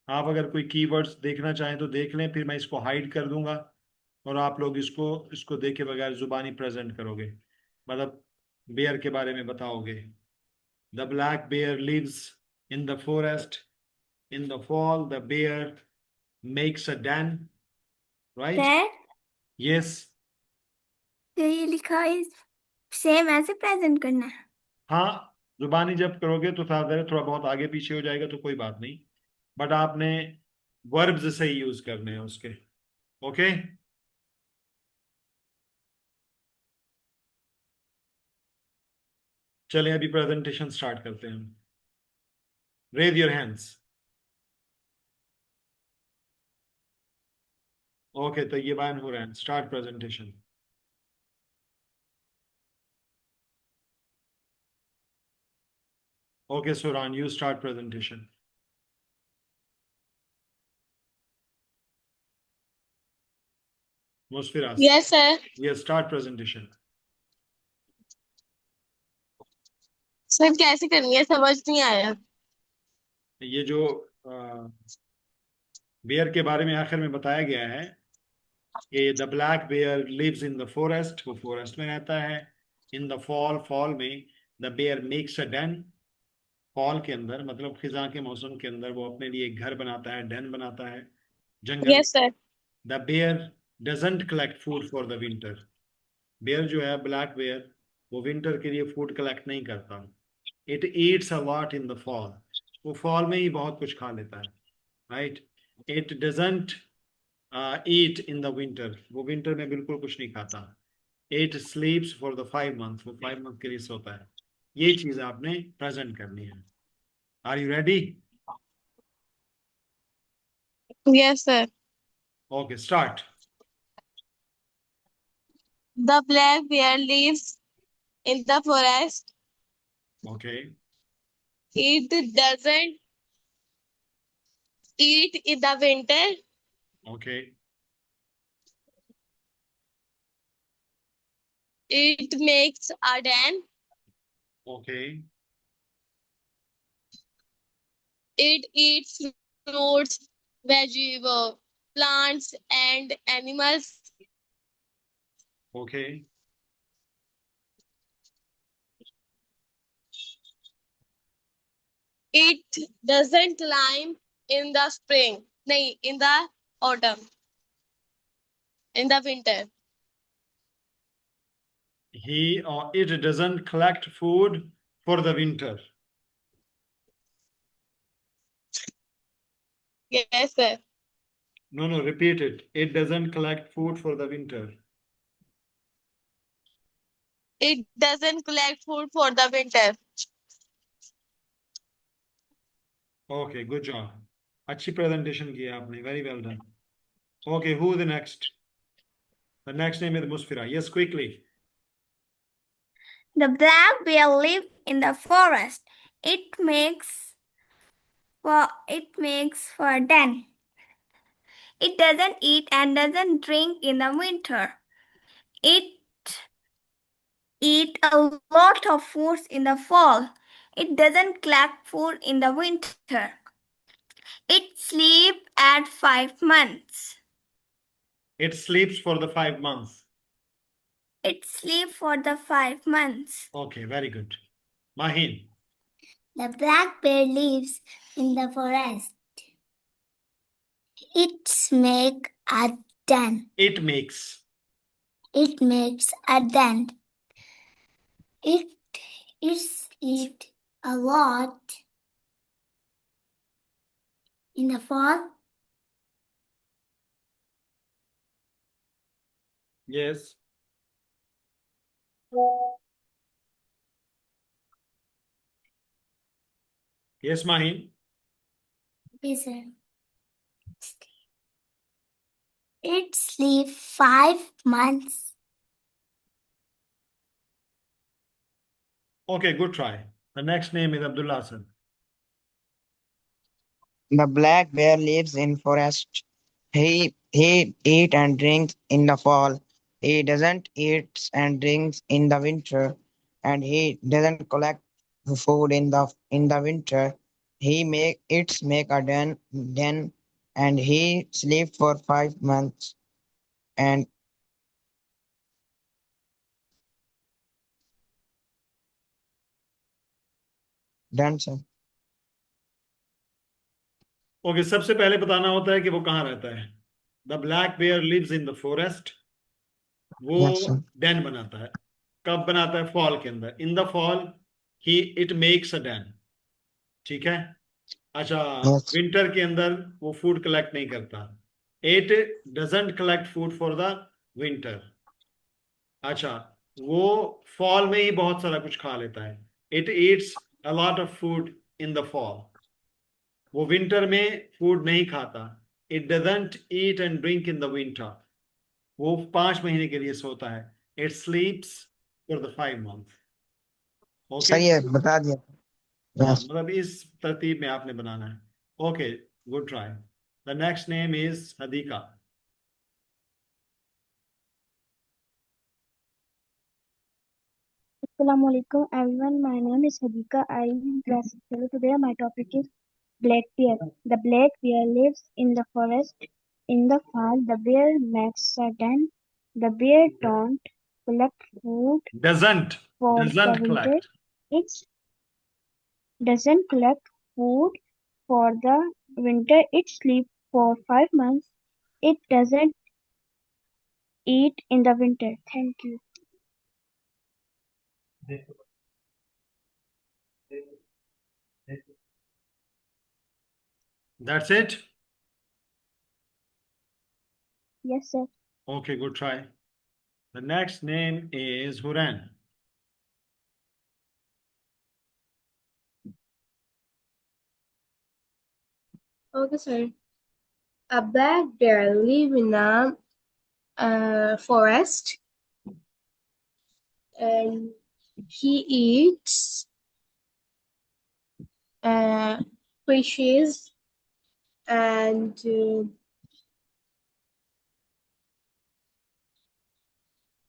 आप अगर कोई कीवर्ड्स देखना चाहें तो देख लें, फिर मैं इसको हाइड कर दूंगा और आप लोग इसको देखे बगैर जुबानी प्रेजेंट करोगे. मतलब बेयर के बारे में बताओगे? The black bear lives in the forest in the fall, the bear makes a den, right? Sir yes. तो ये लिखा है सेम ऐसे प्रेजेंट करना है। हाँ, जुबानी जब करोगे तो थोड़ा बहुत आगे पीछे हो जाएगा तो कोई बात नहीं, बट आपने वर्ब्स से ही यूज करने हैं उसके। ओके, चलें अभी प्रेजेंटेशन स्टार्ट करते हैं। Raise your hands. ओके, तो ये बैन हो रहा है। Start presentation. Okay Suran, you start presentation. Musfiraj, Yes, sir. ये स्टार्ट प्रेजेंटेशन। सर कैसे करनी है समझ नहीं आया। ये जो बेयर के बारे में आखिर में बताया गया है कि the black bear lives in the forest, वो फॉरेस्ट में रहता है। इन द फॉल, फॉल में the bear makes a den, fall के अंदर मतलब खिजा के मौसम के अंदर वो अपने लिए एक घर बनाता है, डेन बनाता है, जंगल। Yes, sir. The bear doesn't collect food for the winter, bear जो है ब्लैक बेयर वो विंटर के लिए फूड कलेक्ट नहीं करता। It eats a lot in the fall, वो फॉल में ही बहुत कुछ खा लेता है, right? It doesn't eat in the winter, वो विंटर में बिल्कुल कुछ नहीं खाता। इट स्लीप्स फॉर द 5 मंथ्स, वो 5 मंथ के लिए सोता है। ये चीज आपने प्रेजेंट करनी है। Are you ready? Yes, sir. Okay, start. The black bear lives in the forest. Okay, It doesn't eat in the winter. Okay, It makes a den. Okay, It eats fruits, vegetables, plants, and animals. Okay, It doesn't climb in the spring. No, in the autumn. In the winter. he or it doesn't collect food for the winter. Yes, sir. No, repeat it. It doesn't collect food for the winter. It doesn't collect food for the winter. Okay, good job. अच्छी presentation की है आपने. Very well done. Okay, who the next? The next name is Musfira. Yes, quickly. The black bear lives in the forest. It makes for a den. It doesn't eat and doesn't drink in the winter. It eat a lot of fruits in the fall. It doesn't collect food in the winter. It sleeps at 5 months. It sleeps for the 5 months. It sleeps for the 5 months. Okay, very good. Mahin. The black bear lives in the forest. It makes a den. It makes. It makes a den. It eats a lot in the fall. Yes. Yes, Mahin. Yes, sir. It sleeps 5 months. Okay, good try. The next name is Abdullah Hassan. The black bear lives in forest. He eat and drinks in the fall. He doesn't eat and drinks in the winter, and he doesn't collect food in the winter. He make a den, and he sleep for 5 months. And Done, sir. Okay, सबसे पहले बताना होता है कि वो कहाँ रहता है. The black bear lives in the forest. वो Yes, sir. डैन बनाता है. कब बनाता है? फॉल के अंदर. इन द फॉल ही इट मेक्स अ डैन. ठीक है. अच्छा, Yes. विंटर के अंदर वो फूड कलेक्ट नहीं करता. It doesn't collect food for the winter. अच्छा, वो फॉल में ही बहुत सारा कुछ खा लेता है. It eats a lot of food in the fall. वो विंटर में फूड नहीं खाता. It doesn't eat and drink in the winter. वो 5 महीने के लिए सोता है. It स्लीप्स for the 5 month. Okay. सही है, बता दिया. हाँ, Yes. मतलब इस तरतीब में आपने बनाना है. Okay, good try. The next name is Hadika. Assalamu alaikum everyone. My name is Hadika. I am in class 7. Today my topic is black bear. The black bear lives in the forest. In the fall, the bear makes a den. The bear don't collect food Doesn't for the winter. collect. It doesn't collect food for the winter. It sleeps for 5 months. It doesn't eat in the winter. Thank you. That's it. Yes, sir. Okay, good try. The next name is Huran. Okay, sir. A black bear live in a forest, and he eats fishes and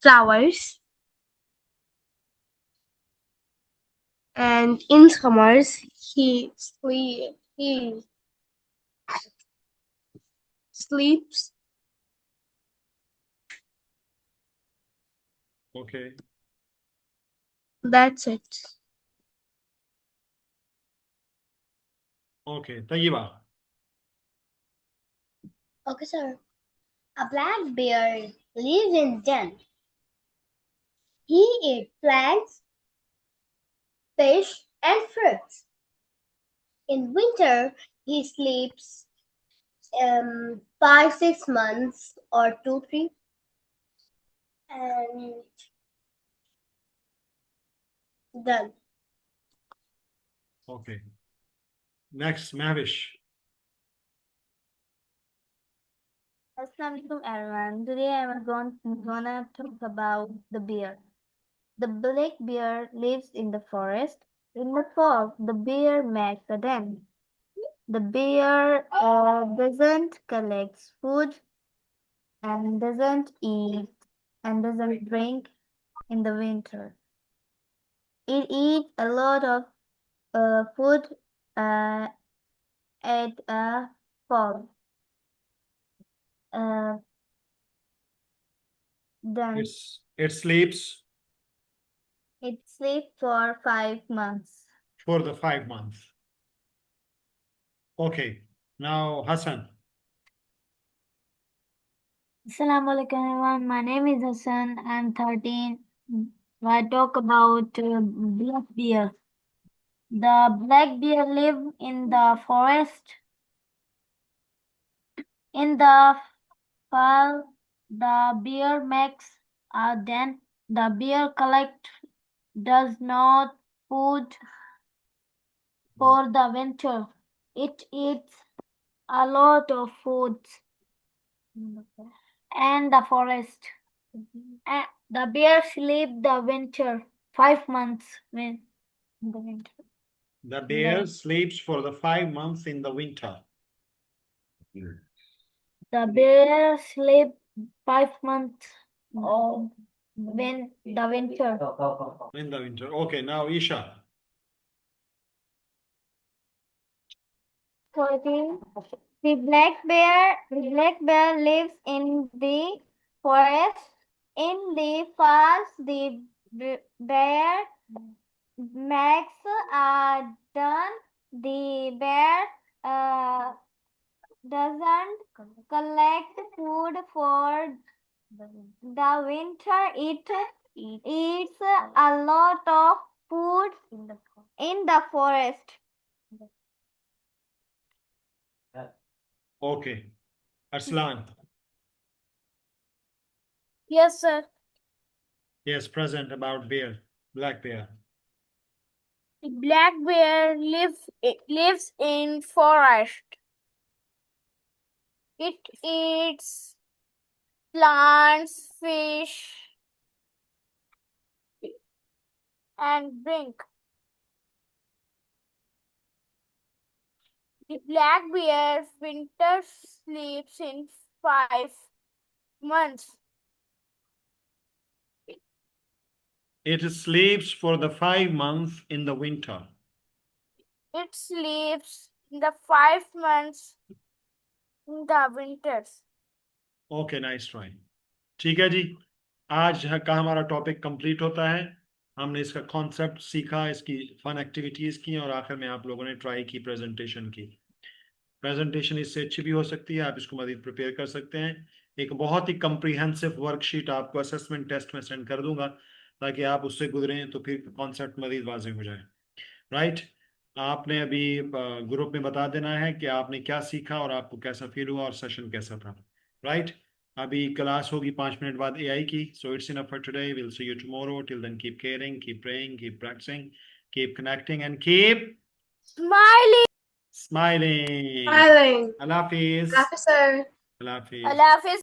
flowers. And in summers, he sleeps. Okay. That's it. Okay, Tayyiba. Okay, sir. A black bear lives in den. He eats plants, fish, and fruits. In winter, he sleeps 5-6 months or 2-3. And done. Okay. Next, Mavish. Assalamualaikum everyone. Today I'm gonna talk about the bear. The black bear lives in the forest. In the fall, the bear makes a den. The bear doesn't collect food and doesn't eat and doesn't drink in the winter. It eats a lot of food at fall. Then It sleeps it sleeps for 5 months. for the 5 months. Okay. Now, Hassan. Assalamualaikum everyone. My name is Hassan. I'm 13. I talk about black bear. The black bear live in the forest. In the fall, the bear makes a den. The bear does not food for the winter. It eats a lot of foods and the forest. And the bear sleep the winter 5 months in the winter. The bear sleeps for the 5 months in the winter. The bear sleep 5 months of when the winter. In the winter. Okay, now Isha. 14. The black bear lives in the forest. In the fall, the bear Max done. The bear doesn't collect food for the winter. It eats a lot of food in the forest. Okay. Arslan. Yes, sir. Yes, present about bear, black bear. The black bear lives in forest. It eats plants, fish, and drink. The black bear winter sleeps in 5 months. It sleeps for the 5 months in the winter. It sleeps in the 5 months in the winters. Okay, nice try. ठीक है जी, आज का हमारा topic complete होता है। हमने इसका concept सीखा, इसकी फन एक्टिविटीज की, और आखिर में आप लोगों ने ट्राई की प्रेजेंटेशन की। प्रेजेंटेशन इससे अच्छी भी हो सकती है, आप इसको मजीद प्रिपेयर कर सकते हैं। एक बहुत ही कम्प्रीहेंसिव वर्कशीट आपको असेसमेंट टेस्ट में सेंड कर दूंगा, ताकि आप उससे गुजरें तो फिर कॉन्सेप्ट मजीद वाज़ेह हो जाए। राइट, आपने अभी ग्रुप में बता देना है कि आपने क्या सीखा और आपको कैसा फील हुआ और सेशन कैसा था। राइट, अभी क्लास होगी 5 मिनट बाद AI की। So it's enough for today, will see you tomorrow. Till then keep caring, keep praying, keep practising, keep connecting and keep Smiling. smiling. Smiling. Allah Hafiz. Happy sir. Allah Hafiz. Allah Hafiz.